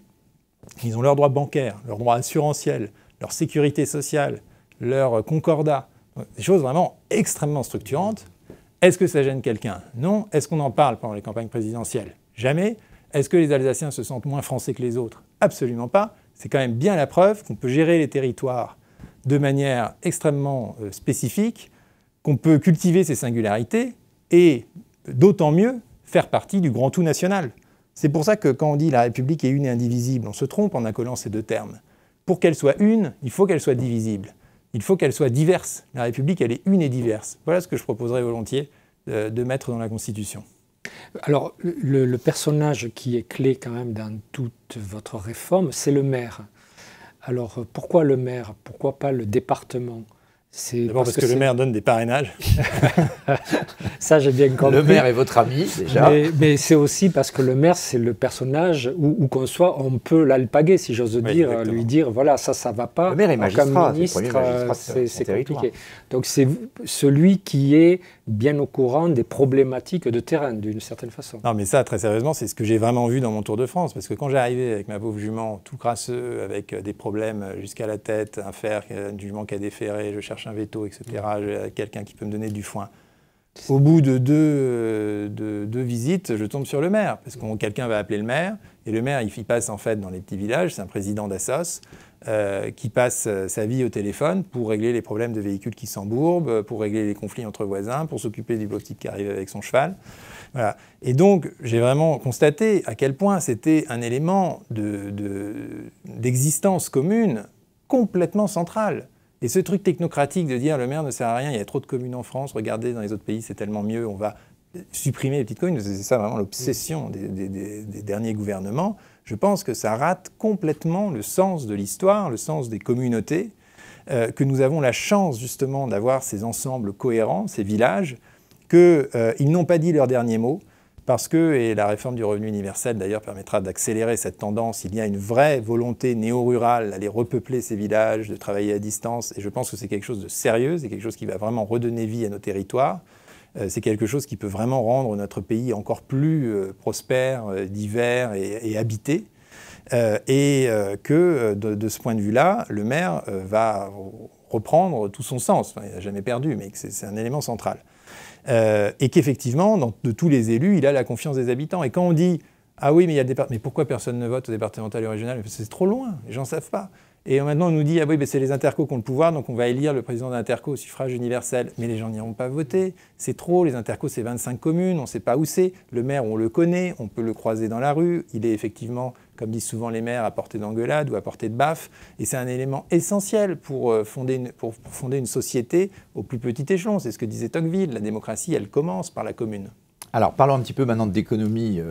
Speaker 2: Ils ont leurs droits bancaires, leurs droits assurantiels, leur sécurité sociale, leur concordat, des choses vraiment extrêmement structurantes. Est-ce que ça gêne quelqu'un? Non. Est-ce qu'on en parle pendant les campagnes présidentielles? Jamais. Est-ce que les Alsaciens se sentent moins français que les autres? Absolument pas. C'est quand même bien la preuve qu'on peut gérer les territoires de manière extrêmement spécifique, qu'on peut cultiver ses singularités et, d'autant mieux, faire partie du grand tout national. C'est pour ça que quand on dit la République est une et indivisible, on se trompe en accolant ces deux termes. Pour qu'elle soit une, il faut qu'elle soit divisible. Il faut qu'elle soit diverse. La République, elle est une et diverse. Voilà ce que je proposerais volontiers de mettre dans la Constitution.
Speaker 3: Alors, le personnage qui est clé quand même dans toute votre réforme, c'est le maire. Alors, pourquoi le maire? Pourquoi pas le département?
Speaker 2: D'abord parce que le maire donne des parrainages.
Speaker 3: Ça, j'ai bien compris.
Speaker 1: Le maire est votre ami, déjà.
Speaker 3: Mais c'est aussi parce que le maire, c'est le personnage où qu'on soit, on peut l'alpaguer, si j'ose dire,
Speaker 2: exactement.
Speaker 3: lui dire, voilà, ça va pas.
Speaker 1: Le maire est magistrat,
Speaker 3: comme ministre,
Speaker 1: c'est le premier magistrat de son
Speaker 3: c'est
Speaker 1: territoire.
Speaker 3: compliqué. Donc c'est celui qui est bien au courant des problématiques de terrain, d'une certaine façon.
Speaker 2: Non, mais ça, très sérieusement, c'est ce que j'ai vraiment vu dans mon Tour de France. Parce que quand j'arrivais avec ma pauvre jument, tout crasseux, avec des problèmes jusqu'à la tête, un fer, une jument qui a déféré, je cherche un veto, etc., j'ai quelqu'un qui peut me donner du foin. Au bout de deux visites, je tombe sur le maire. Parce que quelqu'un va appeler le maire. Et le maire, il passe en fait dans les petits villages. C'est un président d'Assos qui passe sa vie au téléphone pour régler les problèmes de véhicules qui s'embourbent, pour régler les conflits entre voisins, pour s'occuper du pauvre type qui arrive avec son cheval. Voilà. Et donc, j'ai vraiment constaté à quel point c'était un élément d'existence commune complètement central. Et ce truc technocratique de dire le maire ne sert à rien, il y a trop de communes en France, regardez dans les autres pays c'est tellement mieux, on va supprimer les petites communes, c'est ça vraiment l'obsession des derniers gouvernements. Je pense que ça rate complètement le sens de l'histoire, le sens des communautés, que nous avons la chance justement d'avoir ces ensembles cohérents, ces villages, qu'ils n'ont pas dit leur dernier mot, parce que, et la réforme du revenu universel d'ailleurs permettra d'accélérer cette tendance, il y a une vraie volonté néo-rurale d'aller repeupler ces villages, de travailler à distance, et je pense que c'est quelque chose de sérieux, c'est quelque chose qui va vraiment redonner vie à nos territoires, c'est quelque chose qui peut vraiment rendre notre pays encore plus prospère, divers et habité, et que de ce point de vue-là, le maire va reprendre tout son sens, enfin, il n'a jamais perdu, mais c'est un élément central. Et qu'effectivement, de tous les élus, il a la confiance des habitants. Et quand on dit « Ah oui, mais pourquoi personne ne vote au départemental et au régional ?» C'est trop loin, les gens ne savent pas. Et maintenant, on nous dit « Ah oui, mais c'est les intercos qui ont le pouvoir, donc on va élire le président d'interco au suffrage universel. » Mais les gens n'iront pas voter, c'est trop, les intercos c'est 25 communes, on ne sait pas où c'est. Le maire, on le connaît, on peut le croiser dans la rue, il est effectivement, comme disent souvent les maires, à portée d'engueulade ou à portée de baffe. Et c'est un élément essentiel pour fonder une société au plus petit échelon. C'est ce que disait Tocqueville, la démocratie, elle commence par la commune.
Speaker 1: Alors, parlons un petit peu maintenant d'économie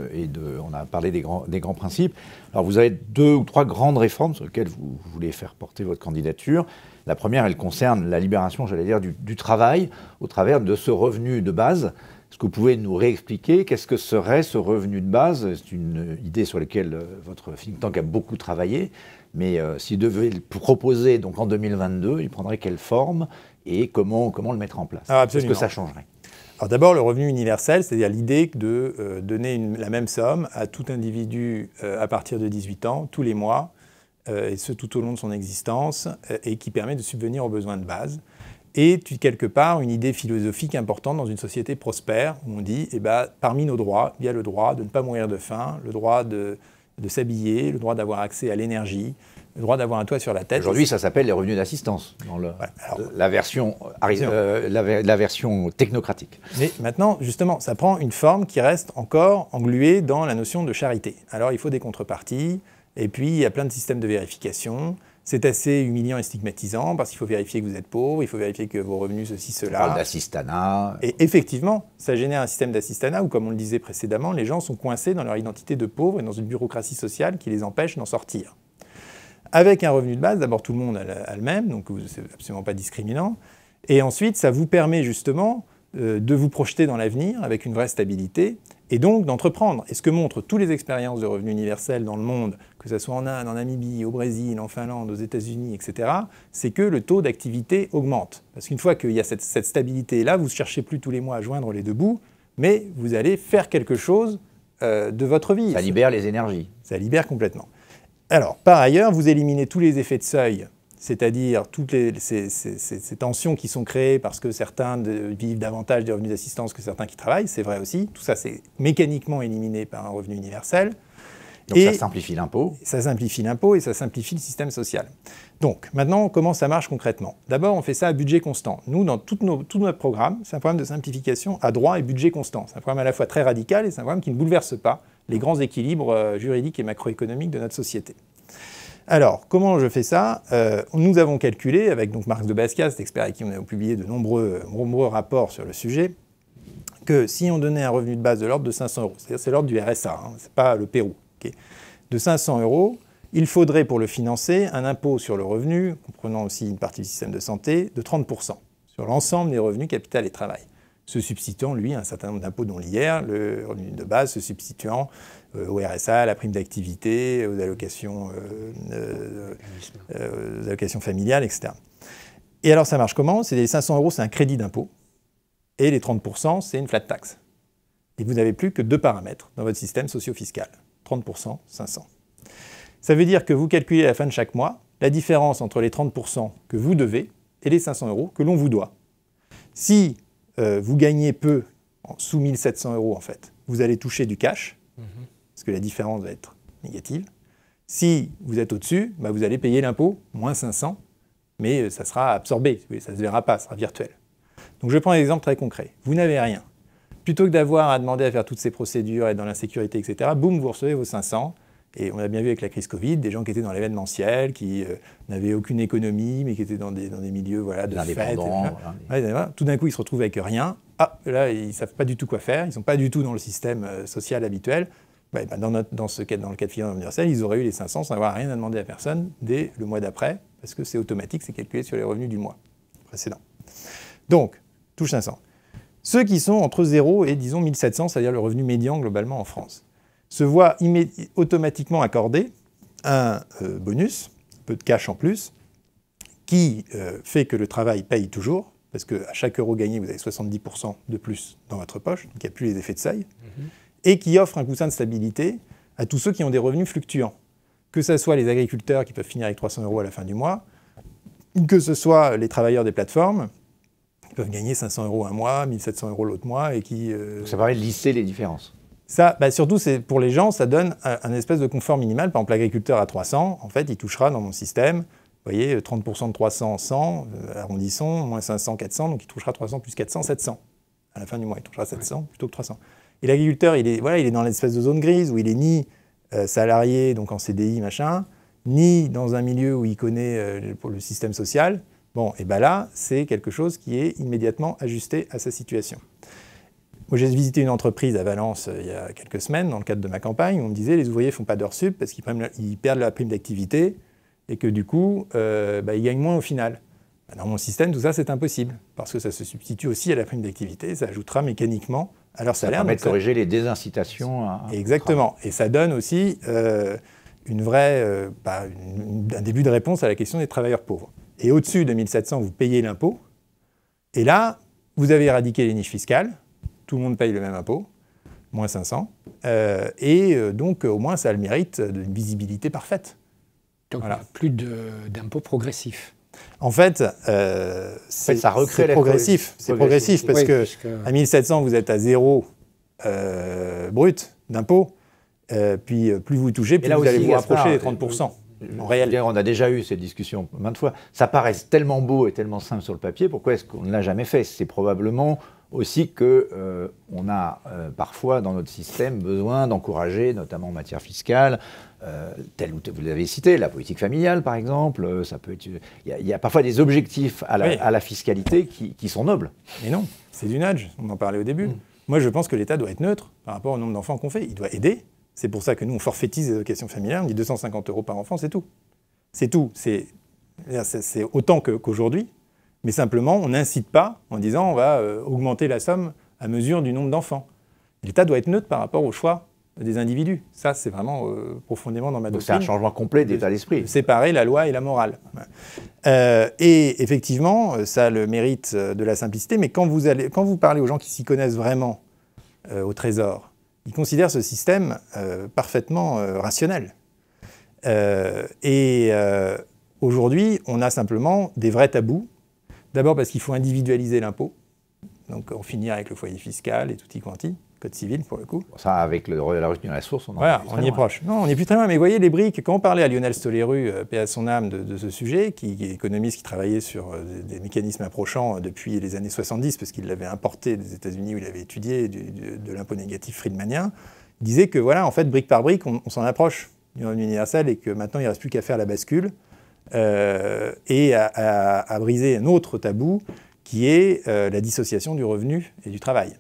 Speaker 1: on a parlé des grands principes. Alors, vous avez 2 ou 3 grandes réformes sur lesquelles vous voulez faire porter votre candidature. La première, elle concerne la libération, j'allais dire, du travail au travers de ce revenu de base. Est-ce que vous pouvez nous réexpliquer qu'est-ce que serait ce revenu de base? C'est une idée sur laquelle votre think tank a beaucoup travaillé. Mais s'il devait le proposer donc, en 2022, il prendrait quelle forme et comment le mettre en place? Qu'est-ce que ça changerait?
Speaker 2: Alors d'abord, le revenu universel, c'est-à-dire l'idée de donner la même somme à tout individu à partir de 18 ans, tous les mois, et ce tout au long de son existence, et qui permet de subvenir aux besoins de base. Et quelque part, une idée philosophique importante dans une société prospère, où on dit, parmi nos droits, il y a le droit de ne pas mourir de faim, le droit de s'habiller, le droit d'avoir accès à l'énergie, le droit d'avoir un toit sur la tête.
Speaker 1: Aujourd'hui, ça s'appelle les revenus d'assistance, dans la version technocratique.
Speaker 2: Mais maintenant, justement, ça prend une forme qui reste encore engluée dans la notion de charité. Alors, il faut des contreparties, et puis il y a plein de systèmes de vérification. C'est assez humiliant et stigmatisant, parce qu'il faut vérifier que vous êtes pauvre, il faut vérifier que vos revenus, ceci, cela.
Speaker 1: On parle d'assistanat.
Speaker 2: Et effectivement, ça génère un système d'assistanat où, comme on le disait précédemment, les gens sont coincés dans leur identité de pauvre et dans une bureaucratie sociale qui les empêche d'en sortir. Avec un revenu de base, d'abord tout le monde a le même, donc c'est absolument pas discriminant. Et ensuite, ça vous permet justement de vous projeter dans l'avenir avec une vraie stabilité et donc d'entreprendre. Et ce que montrent toutes les expériences de revenu universel dans le monde, que ce soit en Inde, en Namibie, au Brésil, en Finlande, aux États-Unis, etc., c'est que le taux d'activité augmente. Parce qu'une fois qu'il y a cette stabilité-là, vous ne cherchez plus tous les mois à joindre les deux bouts, mais vous allez faire quelque chose de votre vie.
Speaker 1: Ça libère les énergies.
Speaker 2: Ça libère complètement. Alors, par ailleurs, vous éliminez tous les effets de seuil, c'est-à-dire toutes ces tensions qui sont créées parce que certains vivent davantage des revenus d'assistance que certains qui travaillent, c'est vrai aussi. Tout ça, c'est mécaniquement éliminé par un revenu universel.
Speaker 1: Donc ça simplifie l'impôt.
Speaker 2: Ça simplifie l'impôt et ça simplifie le système social. Donc, maintenant, comment ça marche concrètement? D'abord, on fait ça à budget constant. Nous, dans tout notre programme, c'est un programme de simplification à droit et budget constant. C'est un programme à la fois très radical et c'est un programme qui ne bouleverse pas les grands équilibres juridiques et macroéconomiques de notre société. Alors, comment je fais ça? Nous avons calculé, avec donc Marc de Basquiat, cet expert avec qui on a publié de nombreux rapports sur le sujet, que si on donnait un revenu de base de l'ordre de 500 €, c'est-à-dire c'est l'ordre du RSA, hein, c'est pas le Pérou, okay, de 500 €, il faudrait pour le financer un impôt sur le revenu, comprenant aussi une partie du système de santé, de 30% sur l'ensemble des revenus capital et travail, se substituant, lui, à un certain nombre d'impôts dont l'IR, le revenu de base, se substituant au RSA, à la prime d'activité, aux allocations familiales, etc. Et alors ça marche comment? C'est les 500 €, c'est un crédit d'impôt, et les 30%, c'est une flat tax. Et vous n'avez plus que 2 paramètres dans votre système socio-fiscal, 30%, 500. Ça veut dire que vous calculez à la fin de chaque mois la différence entre les 30% que vous devez et les 500 € que l'on vous doit. Si vous gagnez peu, sous 1 700 € en fait, vous allez toucher du cash, parce que la différence va être négative. Si vous êtes au-dessus, bah vous allez payer l'impôt, moins 500, mais ça sera absorbé, ça ne se verra pas, ça sera virtuel. Donc je prends un exemple très concret. Vous n'avez rien. Plutôt que d'avoir à demander à faire toutes ces procédures, être dans l'insécurité, etc., boum, vous recevez vos 500. Et on a bien vu avec la crise Covid, des gens qui étaient dans l'événementiel, qui n'avaient aucune économie, mais qui étaient dans des milieux voilà, de fêtes. Tout d'un coup, ils se retrouvent avec rien. Ah, là, ils ne savent pas du tout quoi faire. Ils ne sont pas du tout dans le système social habituel. Dans le cas de figure universel, ils auraient eu les 500 sans avoir rien à demander à personne dès le mois d'après, parce que c'est automatique, c'est calculé sur les revenus du mois précédent. Donc, touche 500. Ceux qui sont entre 0 et, disons, 1700, c'est-à-dire le revenu médian globalement en France, se voient automatiquement accorder un bonus, un peu de cash en plus, qui fait que le travail paye toujours, parce qu'à chaque euro gagné, vous avez 70% de plus dans votre poche, donc il n'y a plus les effets de seuil, et qui offre un coussin de stabilité à tous ceux qui ont des revenus fluctuants, que ce soit les agriculteurs qui peuvent finir avec 300 € à la fin du mois, que ce soit les travailleurs des plateformes, qui peuvent gagner 500 € un mois, 1 700 € l'autre mois, et qui...
Speaker 1: Ça permet de lisser les différences.
Speaker 2: Ça, surtout, pour les gens, ça donne un espèce de confort minimal. Par exemple, l'agriculteur à 300, en fait, il touchera dans mon système, vous voyez, 30% de 300, 100, arrondissons, moins 500, 400, donc il touchera 300 plus 400, 700. À la fin du mois, il touchera 700 plutôt que 300. Et l'agriculteur, il est dans l'espèce de zone grise où il est ni salarié, donc en CDI, machin, ni dans un milieu où il connaît le système social. Bon, et bien là, c'est quelque chose qui est immédiatement ajusté à sa situation. Moi, j'ai visité une entreprise à Valence il y a quelques semaines, dans le cadre de ma campagne, où on me disait les ouvriers ne font pas d'heures sup parce qu'ils perdent la prime d'activité et que du coup, ils gagnent moins au final. Dans mon système, tout ça, c'est impossible, parce que ça se substitue aussi à la prime d'activité, ça ajoutera mécaniquement à leur salaire.
Speaker 1: Ça permet de corriger les désincitations.
Speaker 2: Exactement, et ça donne aussi un début de réponse à la question des travailleurs pauvres. Et au-dessus de 1 700, vous payez l'impôt, et là, vous avez éradiqué les niches fiscales, tout le monde paye le même impôt, moins 500, donc au moins ça a le mérite d'une visibilité parfaite.
Speaker 3: Donc voilà. Plus d'impôts progressifs.
Speaker 2: En fait, c'est progressif. C'est progressif parce que à 1 700, vous êtes à 0 brut d'impôt, puis plus vous touchez, plus vous allez vous rapprocher des 30%. En réel.
Speaker 1: On a déjà eu cette discussion maintes fois. Ça paraît tellement beau et tellement simple sur le papier, pourquoi est-ce qu'on ne l'a jamais fait? C'est probablement aussi qu'on a parfois dans notre système besoin d'encourager, notamment en matière fiscale, telle ou telle, vous l'avez cité, la politique familiale par exemple, ça peut être, il y a parfois des objectifs à la fiscalité qui sont nobles.
Speaker 2: Mais non, c'est du nudge, on en parlait au début. Moi je pense que l'État doit être neutre par rapport au nombre d'enfants qu'on fait, il doit aider. C'est pour ça que nous on forfaitise les allocations familiales, on dit 250 € par enfant, c'est tout. C'est tout, c'est autant qu'aujourd'hui. Mais simplement, on n'incite pas en disant on va augmenter la somme à mesure du nombre d'enfants. L'État doit être neutre par rapport au choix des individus. Ça, c'est vraiment profondément dans ma doctrine.
Speaker 1: C'est un changement complet d'état d'esprit.
Speaker 2: Séparer la loi et la morale. Et effectivement, ça a le mérite de la simplicité, mais quand vous parlez aux gens qui s'y connaissent vraiment au Trésor, ils considèrent ce système parfaitement rationnel. Aujourd'hui, on a simplement des vrais tabous. D'abord parce qu'il faut individualiser l'impôt, donc en finir avec le foyer fiscal et tutti quanti, code civil pour le coup.
Speaker 1: Ça, avec la retenue à la source, on
Speaker 2: y est proche. Non, on n'est plus très loin, mais vous voyez les briques, quand on parlait à Lionel Stoléru, paix à son âme, de ce sujet, qui est économiste qui travaillait sur des mécanismes approchant depuis les années 70, parce qu'il l'avait importé des États-Unis où il avait étudié de l'impôt négatif friedmanien, il disait que voilà, en fait, brique par brique, on s'en approche du revenu universel et que maintenant, il ne reste plus qu'à faire la bascule. Et à briser un autre tabou qui est la dissociation du revenu et du travail.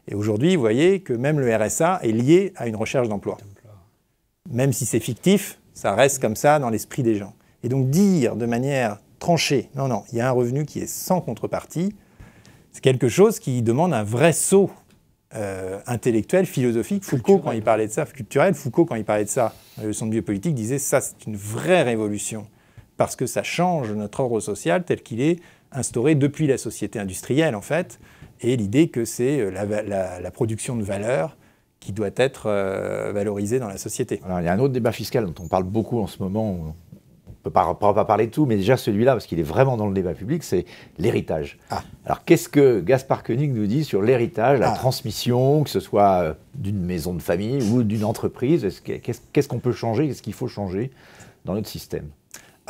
Speaker 2: Et aujourd'hui, vous voyez que même le RSA est lié à une recherche d'emploi. Même si c'est fictif, Ça reste comme ça dans l'esprit des gens. Et donc dire de manière tranchée, non, non, il y a un revenu qui est sans contrepartie, c'est quelque chose qui demande un vrai saut intellectuel, philosophique. Foucault, quand il parlait de ça, culturel, Foucault, quand il parlait de ça, la leçon de biopolitique, disait ça, c'est une vraie révolution, parce que ça change notre ordre social tel qu'il est instauré depuis la société industrielle, en fait, et l'idée que c'est la production de valeur qui doit être valorisée dans la société.
Speaker 1: Alors, il y a un autre débat fiscal dont on parle beaucoup en ce moment, on ne peut pas parler de tout, mais déjà celui-là, parce qu'il est vraiment dans le débat public, c'est l'héritage. Alors qu'est-ce que Gaspard Koenig nous dit sur l'héritage, la transmission, que ce soit d'une maison de famille ou d'une entreprise? Qu'est-ce qu'on peut changer, qu'est-ce qu'il faut changer dans notre système?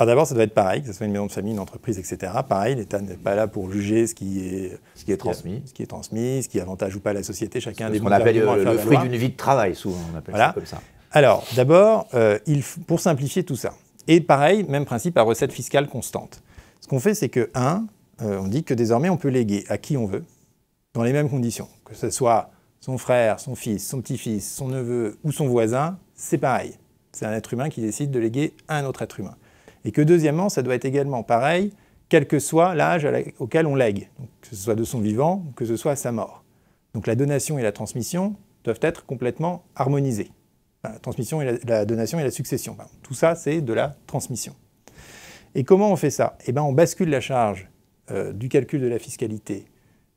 Speaker 2: Alors d'abord, ça doit être pareil, que ce soit une maison de famille, une entreprise, etc. Pareil, l'État n'est pas là pour juger ce qui est transmis, ce qui avantage ou pas la société. Chacun a des
Speaker 1: qu'on appelle le fruit d'une vie de travail, souvent, on appelle ça comme ça.
Speaker 2: Alors d'abord, pour simplifier tout ça, et pareil, même principe à recette fiscale constante. Ce qu'on fait, c'est que, on dit que désormais, on peut léguer à qui on veut, dans les mêmes conditions. Que ce soit son frère, son fils, son petit-fils, son neveu ou son voisin, c'est pareil. C'est un être humain qui décide de léguer à un autre être humain. Et que deuxièmement, ça doit être également pareil, quel que soit l'âge auquel on lègue, donc, que ce soit de son vivant ou que ce soit à sa mort. Donc la donation et la transmission doivent être complètement harmonisées. Enfin, la transmission et la donation et la succession. Pardon. Tout ça, c'est de la transmission. Et comment on fait ça? Eh bien, on bascule la charge du calcul de la fiscalité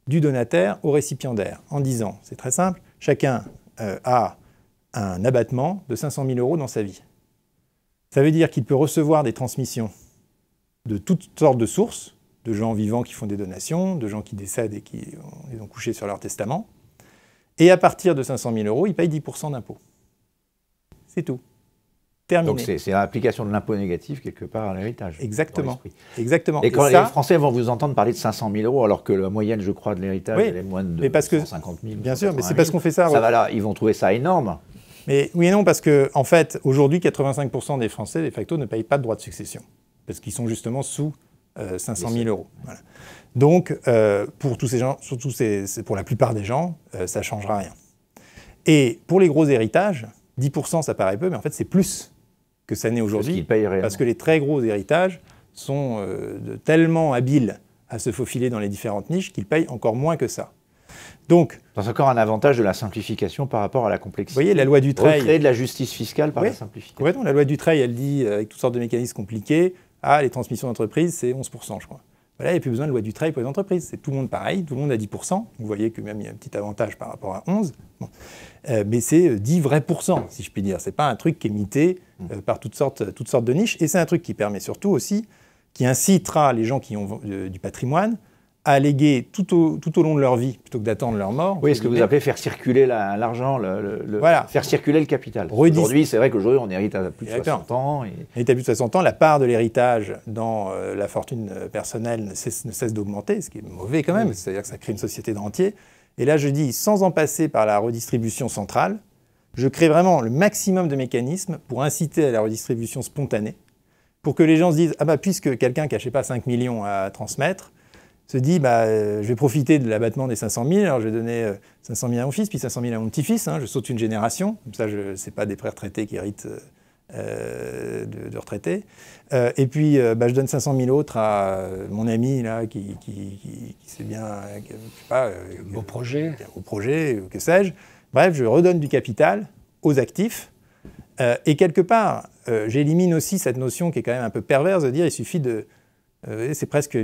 Speaker 2: du donataire au récipiendaire en disant, c'est très simple, chacun a un abattement de 500 000 € dans sa vie. Ça veut dire qu'il peut recevoir des transmissions de toutes sortes de sources, de gens vivants qui font des donations, de gens qui décèdent et qui les ont couchés sur leur testament. Et à partir de 500 000 €, il paye 10% d'impôt. C'est tout. Terminé.
Speaker 1: Donc c'est l'application de l'impôt négatif quelque part à l'héritage.
Speaker 2: Exactement. Exactement.
Speaker 1: Et quand les Français vont vous entendre parler de 500 000 €, alors que la moyenne, je crois, de l'héritage, elle est moins de 150 000.
Speaker 2: Bien sûr, mais c'est parce qu'on fait ça.
Speaker 1: Ça va là, ils vont trouver ça énorme.
Speaker 2: Mais oui et non, parce que en fait, aujourd'hui, 85% des Français, de facto, ne payent pas de droit de succession. Parce qu'ils sont justement sous 500 000 €. Voilà. Donc, pour tous ces gens, surtout pour la plupart des gens, ça ne changera rien. Et pour les gros héritages, 10% ça paraît peu, mais en fait c'est plus que ça n'est aujourd'hui, parce que les très gros héritages sont tellement habiles à se faufiler dans les différentes niches qu'ils payent encore moins que ça. Donc,
Speaker 1: c'est encore un avantage de la simplification par rapport à la complexité.
Speaker 2: Vous voyez, la loi Dutreil...
Speaker 1: Recréer de la justice fiscale par la simplification.
Speaker 2: Complètement, la loi Dutreil, elle dit, avec toutes sortes de mécanismes compliqués, les transmissions d'entreprise, c'est 11%, je crois. Voilà, il n'y a plus besoin de loi Dutreil pour les entreprises. C'est tout le monde pareil, tout le monde à 10%. Vous voyez que même il y a un petit avantage par rapport à 11%. Bon. Mais c'est 10 vrais %, si je puis dire. Ce n'est pas un truc qui est mité par toutes sortes de niches. Et c'est un truc qui permet surtout aussi, qui incitera les gens qui ont du patrimoine à léguer tout au long de leur vie, plutôt que d'attendre leur mort.
Speaker 1: Oui, ce que vous appelez faire circuler l'argent,
Speaker 2: voilà.
Speaker 1: Faire circuler le capital. Aujourd'hui, c'est vrai qu'aujourd'hui, on hérite à plus de 60 ans.
Speaker 2: Hérite à plus de 60 ans, la part de l'héritage dans la fortune personnelle ne cesse d'augmenter, ce qui est mauvais quand même, c'est-à-dire que ça crée une société de rentiers. Et là, je dis, sans en passer par la redistribution centrale, je crée vraiment le maximum de mécanismes pour inciter à la redistribution spontanée, pour que les gens se disent, puisque quelqu'un qui n'a, je sais pas, 5 millions à transmettre, se dit, je vais profiter de l'abattement des 500 000, alors je vais donner 500 000 à mon fils, puis 500 000 à mon petit-fils, je saute une génération, comme ça, ce n'est pas des pré-retraités qui héritent de retraités. Et puis, je donne 500 000 autres à mon ami, là, qui sait bien, je sais pas...
Speaker 3: Beau projet.
Speaker 2: Au projet, que sais-je. Bref, je redonne du capital aux actifs, et quelque part, j'élimine aussi cette notion qui est quand même un peu perverse de dire, il suffit de... c'est presque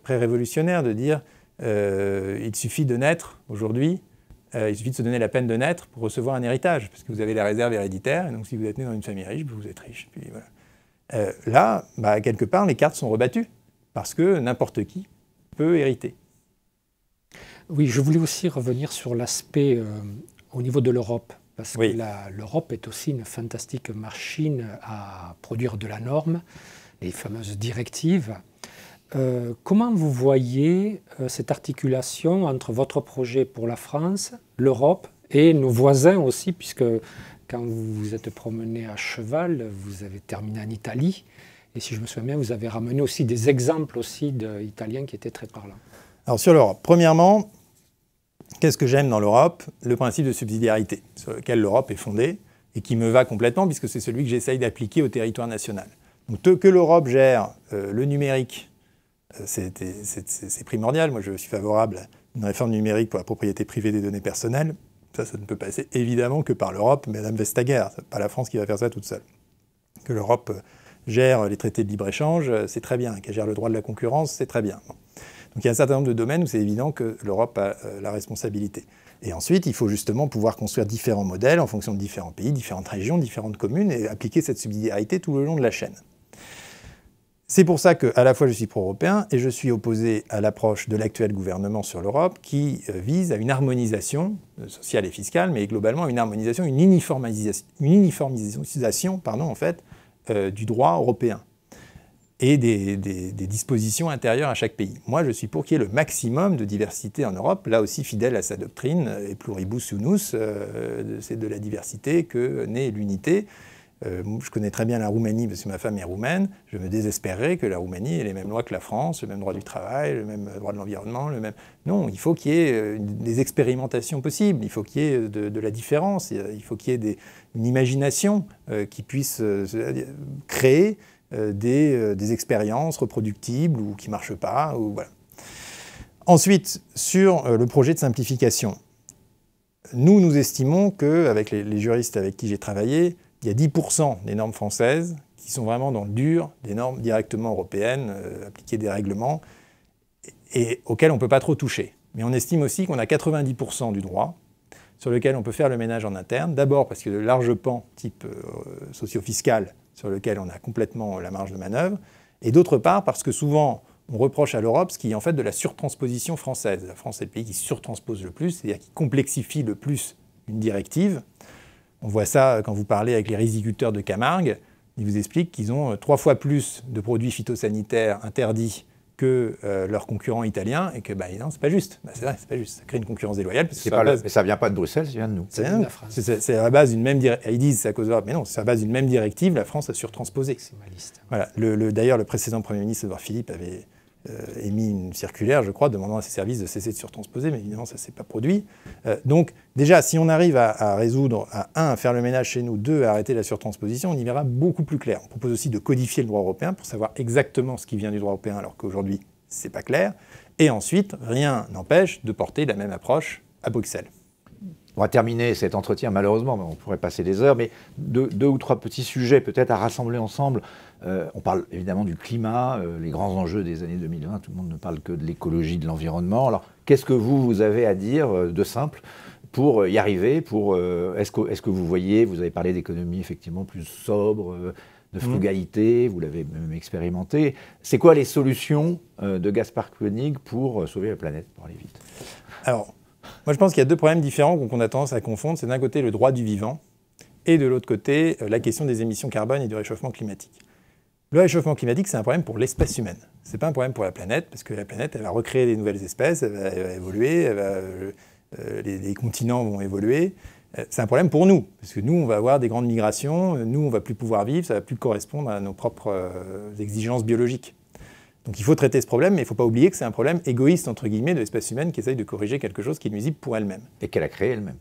Speaker 2: pré-révolutionnaire de dire il suffit de naître aujourd'hui, il suffit de se donner la peine de naître pour recevoir un héritage, parce que vous avez la réserve héréditaire, et donc si vous êtes né dans une famille riche, vous êtes riche. Puis voilà. Là, quelque part, les cartes sont rebattues, parce que n'importe qui peut hériter.
Speaker 3: Oui, je voulais aussi revenir sur l'aspect au niveau de l'Europe, parce que l'Europe est aussi une fantastique machine à produire de la norme, les fameuses directives. Comment vous voyez cette articulation entre votre projet pour la France, l'Europe et nos voisins aussi, puisque quand vous vous êtes promené à cheval, vous avez terminé en Italie, et si je me souviens bien, vous avez ramené aussi des exemples aussi d'Italiens qui étaient très parlants.
Speaker 2: Alors sur l'Europe, premièrement, qu'est-ce que j'aime dans l'Europe? Le principe de subsidiarité, sur lequel l'Europe est fondée, et qui me va complètement, puisque c'est celui que j'essaye d'appliquer au territoire national. Donc que l'Europe gère le numérique, c'est primordial. Moi, je suis favorable à une réforme numérique pour la propriété privée des données personnelles. Ça ne peut passer évidemment que par l'Europe, Madame Vestager. Ce n'est pas la France qui va faire ça toute seule. Que l'Europe gère les traités de libre-échange, c'est très bien. Qu'elle gère le droit de la concurrence, c'est très bien. Bon. Donc il y a un certain nombre de domaines où c'est évident que l'Europe a la responsabilité. Et ensuite, il faut justement pouvoir construire différents modèles en fonction de différents pays, différentes régions, différentes communes, et appliquer cette subsidiarité tout le long de la chaîne. C'est pour ça qu'à la fois je suis pro-européen et je suis opposé à l'approche de l'actuel gouvernement sur l'Europe qui vise à une harmonisation sociale et fiscale, mais globalement une harmonisation, une uniformisation du droit européen et des dispositions intérieures à chaque pays. Moi, je suis pour qu'il y ait le maximum de diversité en Europe, là aussi fidèle à sa doctrine, et pluribus unus, c'est de la diversité que naît l'unité. Je connais très bien la Roumanie parce que ma femme est roumaine. Je me désespérerais que la Roumanie ait les mêmes lois que la France, le même droit du travail, le même droit de l'environnement, le même... Non, il faut qu'il y ait des expérimentations possibles, il faut qu'il y ait de la différence, il faut qu'il y ait une imagination qui puisse créer des expériences reproductibles ou qui ne marchent pas. Voilà. Ensuite, sur le projet de simplification, nous estimons qu'avec les juristes avec qui j'ai travaillé, il y a 10% des normes françaises qui sont vraiment dans le dur, des normes directement européennes, appliquées des règlements, et auxquelles on ne peut pas trop toucher. Mais on estime aussi qu'on a 90% du droit sur lequel on peut faire le ménage en interne. D'abord parce qu'il y a de larges pans type socio-fiscal sur lequel on a complètement la marge de manœuvre, et d'autre part parce que souvent on reproche à l'Europe ce qui est en fait de la surtransposition française. La France est le pays qui surtranspose le plus, c'est-à-dire qui complexifie le plus une directive. On voit ça quand vous parlez avec les riziculteurs de Camargue. Ils vous expliquent qu'ils ont 3 fois plus de produits phytosanitaires interdits que leurs concurrents italiens et que non, c'est pas juste. C'est vrai, c'est pas juste. Ça crée une concurrence déloyale. Parce que
Speaker 1: mais ça vient pas de Bruxelles, ça vient de nous.
Speaker 2: C'est à la base d'une même directive. Ils disent c'est à cause de l'Europe, mais non, c'est à la base d'une même directive. La France a surtransposé. C'est ma liste. Voilà. D'ailleurs, le précédent Premier ministre Édouard Philippe avait émis une circulaire, je crois, demandant à ses services de cesser de surtransposer, mais évidemment, ça ne s'est pas produit. Donc, déjà, si on arrive à résoudre, à faire le ménage chez nous, 2, à arrêter la surtransposition, on y verra beaucoup plus clair. On propose aussi de codifier le droit européen pour savoir exactement ce qui vient du droit européen, alors qu'aujourd'hui, ce n'est pas clair. Et ensuite, rien n'empêche de porter la même approche à Bruxelles.
Speaker 1: On va terminer cet entretien, malheureusement, mais on pourrait passer des heures, mais deux ou trois petits sujets peut-être à rassembler ensemble. On parle évidemment du climat, les grands enjeux des années 2020, tout le monde ne parle que de l'écologie, de l'environnement. Alors, qu'est-ce que vous avez à dire de simple pour y arriver est-ce que vous voyez, vous avez parlé d'économie effectivement plus sobre, de frugalité, vous l'avez même expérimenté. C'est quoi les solutions de Gaspard Koenig pour sauver la planète, pour aller vite?
Speaker 2: Alors, moi, je pense qu'il y a 2 problèmes différents qu'on a tendance à confondre. C'est d'un côté le droit du vivant et de l'autre côté la question des émissions carbone et du réchauffement climatique. Le réchauffement climatique, c'est un problème pour l'espèce humaine. Ce n'est pas un problème pour la planète, parce que la planète, elle va recréer des nouvelles espèces, elle va évoluer, les continents vont évoluer. C'est un problème pour nous, parce que nous, on va avoir des grandes migrations, nous, on ne va plus pouvoir vivre, ça ne va plus correspondre à nos propres exigences biologiques. Donc il faut traiter ce problème, mais il ne faut pas oublier que c'est un problème égoïste, entre guillemets, de l'espèce humaine qui essaye de corriger quelque chose qui est nuisible pour elle-même.
Speaker 1: Et qu'elle a créé elle-même.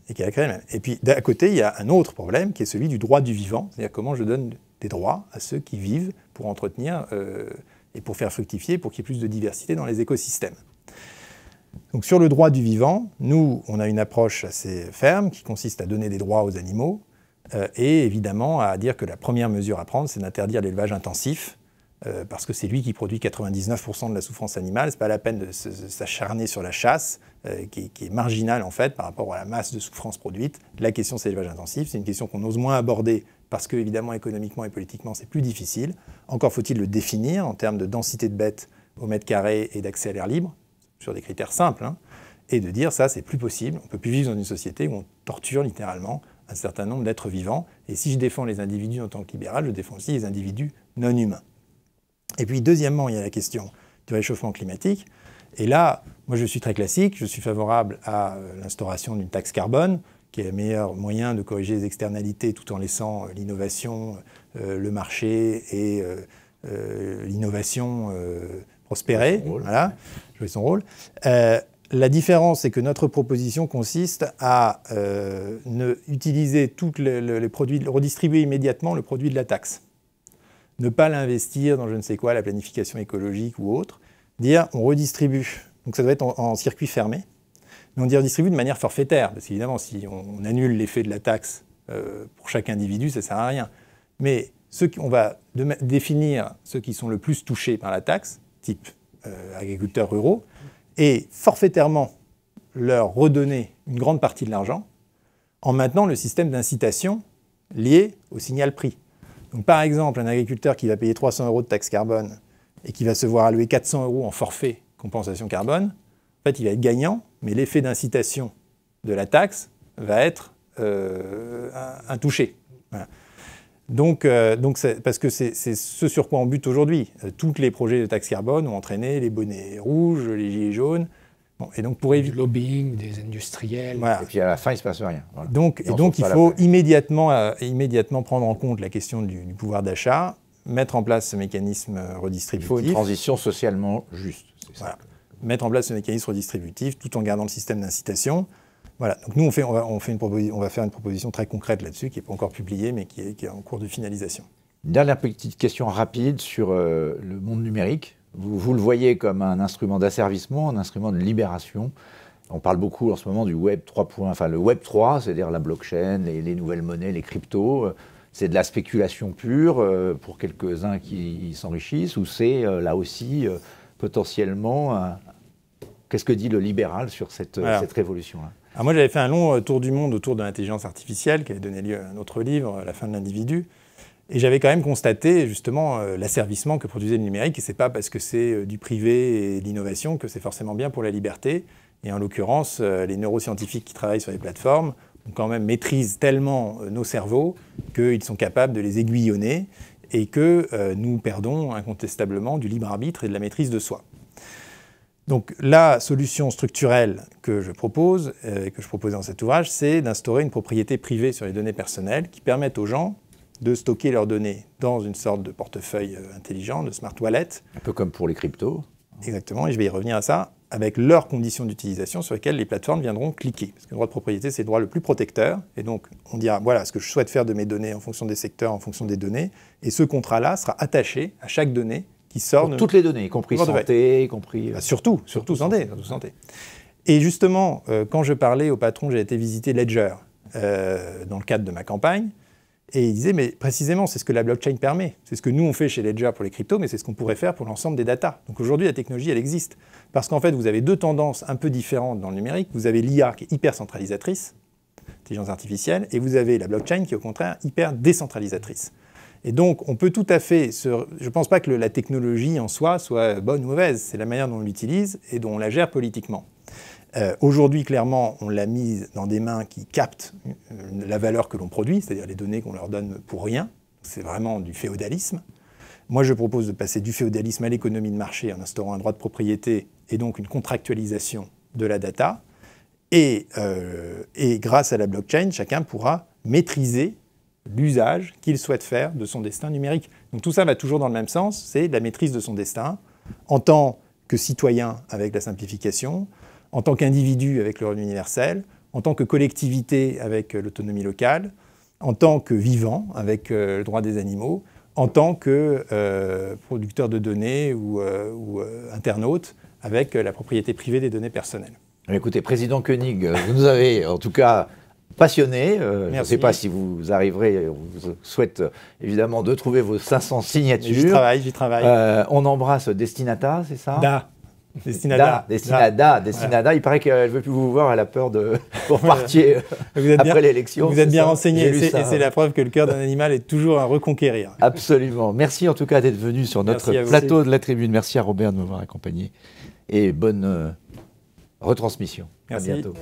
Speaker 2: Et puis, d'à côté, il y a un autre problème qui est celui du droit du vivant, c'est-à-dire comment je donne des droits à ceux qui vivent pour entretenir et pour faire fructifier, pour qu'il y ait plus de diversité dans les écosystèmes. Donc sur le droit du vivant, nous, on a une approche assez ferme qui consiste à donner des droits aux animaux et évidemment à dire que la première mesure à prendre, c'est d'interdire l'élevage intensif, parce que c'est lui qui produit 99% de la souffrance animale. Ce n'est pas la peine de s'acharner sur la chasse, qui est marginale en fait par rapport à la masse de souffrance produite. La question, c'est l'élevage intensif. C'est une question qu'on ose moins aborder parce que, évidemment, économiquement et politiquement, c'est plus difficile. Encore faut-il le définir en termes de densité de bêtes au mètre carré et d'accès à l'air libre, sur des critères simples, et de dire ça, c'est plus possible. On ne peut plus vivre dans une société où on torture littéralement un certain nombre d'êtres vivants. Et si je défends les individus en tant que libéral, je défends aussi les individus non humains. Et puis, deuxièmement, il y a la question du réchauffement climatique. Et là, moi, je suis très classique. Je suis favorable à l'instauration d'une taxe carbone, qui est le meilleur moyen de corriger les externalités tout en laissant l'innovation, le marché et l'innovation prospérer. Voilà, jouer son rôle. La différence, c'est que notre proposition consiste à utiliser tous les produits, redistribuer immédiatement le produit de la taxe. Ne pas l'investir dans je ne sais quoi, la planification écologique ou autre. Dire, on redistribue. Donc ça doit être en circuit fermé. Mais on redistribue de manière forfaitaire. Parce qu'évidemment, si on annule l'effet de la taxe pour chaque individu, ça ne sert à rien. Mais on va définir ceux qui sont le plus touchés par la taxe, type agriculteurs ruraux, et forfaitairement leur redonner une grande partie de l'argent en maintenant le système d'incitation lié au signal prix. Donc, par exemple, un agriculteur qui va payer 300 € de taxe carbone et qui va se voir allouer 400 € en forfait compensation carbone, en fait, il va être gagnant, mais l'effet d'incitation de la taxe va être intouché. Voilà. Donc parce que c'est ce sur quoi on bute aujourd'hui. Tous les projets de taxe carbone ont entraîné les bonnets rouges, les gilets jaunes. Bon, et donc pour éviter
Speaker 3: du lobbying, des industriels.
Speaker 1: Voilà. Et puis à la fin, il ne se passe rien. Voilà.
Speaker 2: Donc il faut immédiatement prendre en compte la question du pouvoir d'achat, mettre en place ce mécanisme redistributif.
Speaker 1: Il faut une transition socialement juste. C'est ça.
Speaker 2: Voilà. Mettre en place ce mécanisme redistributif tout en gardant le système d'incitation. Voilà. Donc nous, on va faire une proposition très concrète là-dessus, qui n'est pas encore publiée, mais qui est en cours de finalisation.
Speaker 1: Une dernière petite question rapide sur le monde numérique. Vous le voyez comme un instrument d'asservissement, un instrument de libération. On parle beaucoup en ce moment du Web 3. Enfin, le Web 3, c'est-à-dire la blockchain, les nouvelles monnaies, les cryptos. C'est de la spéculation pure pour quelques-uns qui s'enrichissent, ou c'est là aussi potentiellement... Qu'est-ce que dit le libéral sur cette révolution-là ?
Speaker 2: Alors moi, j'avais fait un long tour du monde autour de l'intelligence artificielle qui avait donné lieu à un autre livre, La fin de l'individu. Et j'avais quand même constaté justement l'asservissement que produisait le numérique. Et ce n'est pas parce que c'est du privé et de l'innovation que c'est forcément bien pour la liberté. Et en l'occurrence, les neuroscientifiques qui travaillent sur les plateformes quand même maîtrisent tellement nos cerveaux qu'ils sont capables de les aiguillonner et que nous perdons incontestablement du libre arbitre et de la maîtrise de soi. Donc la solution structurelle que je propose, que je proposais dans cet ouvrage, c'est d'instaurer une propriété privée sur les données personnelles qui permettent aux gens de stocker leurs données dans une sorte de portefeuille intelligent, de smart wallet.
Speaker 1: Un peu comme pour les cryptos.
Speaker 2: Exactement, et je vais y revenir à ça, avec leurs conditions d'utilisation sur lesquelles les plateformes viendront cliquer. Parce que le droit de propriété, c'est le droit le plus protecteur. Et donc, on dira, voilà ce que je souhaite faire de mes données en fonction des secteurs, en fonction des données. Et ce contrat-là sera attaché à chaque donnée qui sort de...
Speaker 1: Toutes les données, y compris santé, y compris...
Speaker 2: Bah, surtout santé. Et justement, quand je parlais au patron, j'ai été visiter Ledger dans le cadre de ma campagne, et il disait, mais précisément, c'est ce que la blockchain permet. C'est ce que nous, on fait chez Ledger pour les cryptos, mais c'est ce qu'on pourrait faire pour l'ensemble des datas. Donc aujourd'hui, la technologie, elle existe. Parce qu'en fait, vous avez deux tendances un peu différentes dans le numérique. Vous avez l'IA qui est hyper centralisatrice, intelligence artificielle, et vous avez la blockchain qui est au contraire hyper décentralisatrice. Et donc, on peut tout à fait... Je ne pense pas que la technologie en soi soit bonne ou mauvaise. C'est la manière dont on l'utilise et dont on la gère politiquement. Aujourd'hui, clairement, on l'a mise dans des mains qui captent la valeur que l'on produit, c'est-à-dire les données qu'on leur donne pour rien. C'est vraiment du féodalisme. Moi, je propose de passer du féodalisme à l'économie de marché en instaurant un droit de propriété et donc une contractualisation de la data. Et grâce à la blockchain, chacun pourra maîtriser l'usage qu'il souhaite faire de son destin numérique. Donc tout ça va toujours dans le même sens, c'est la maîtrise de son destin en tant que citoyen avec la simplification, en tant qu'individu avec le revenu universel, en tant que collectivité avec l'autonomie locale, en tant que vivant avec le droit des animaux, en tant que producteur de données ou internaute avec la propriété privée des données personnelles.
Speaker 1: Écoutez, Président Koenig, vous nous avez en tout cas passionné. Je ne sais pas si vous arriverez, on vous souhaite évidemment de trouver vos 500 signatures.
Speaker 2: J'y travaille.
Speaker 1: On embrasse Destinata, c'est ça ?
Speaker 2: Destinada.
Speaker 1: Destinada. Il paraît qu'elle ne veut plus vous voir, elle a peur de vous repartiez après l'élection.
Speaker 2: Vous êtes bien renseigné, et c'est la preuve que le cœur d'un animal est toujours à reconquérir.
Speaker 1: Absolument. Merci en tout cas d'être venu sur notre plateau de la Tribune. Merci à Robert de m'avoir accompagné et bonne retransmission.
Speaker 2: Merci.
Speaker 1: À bientôt.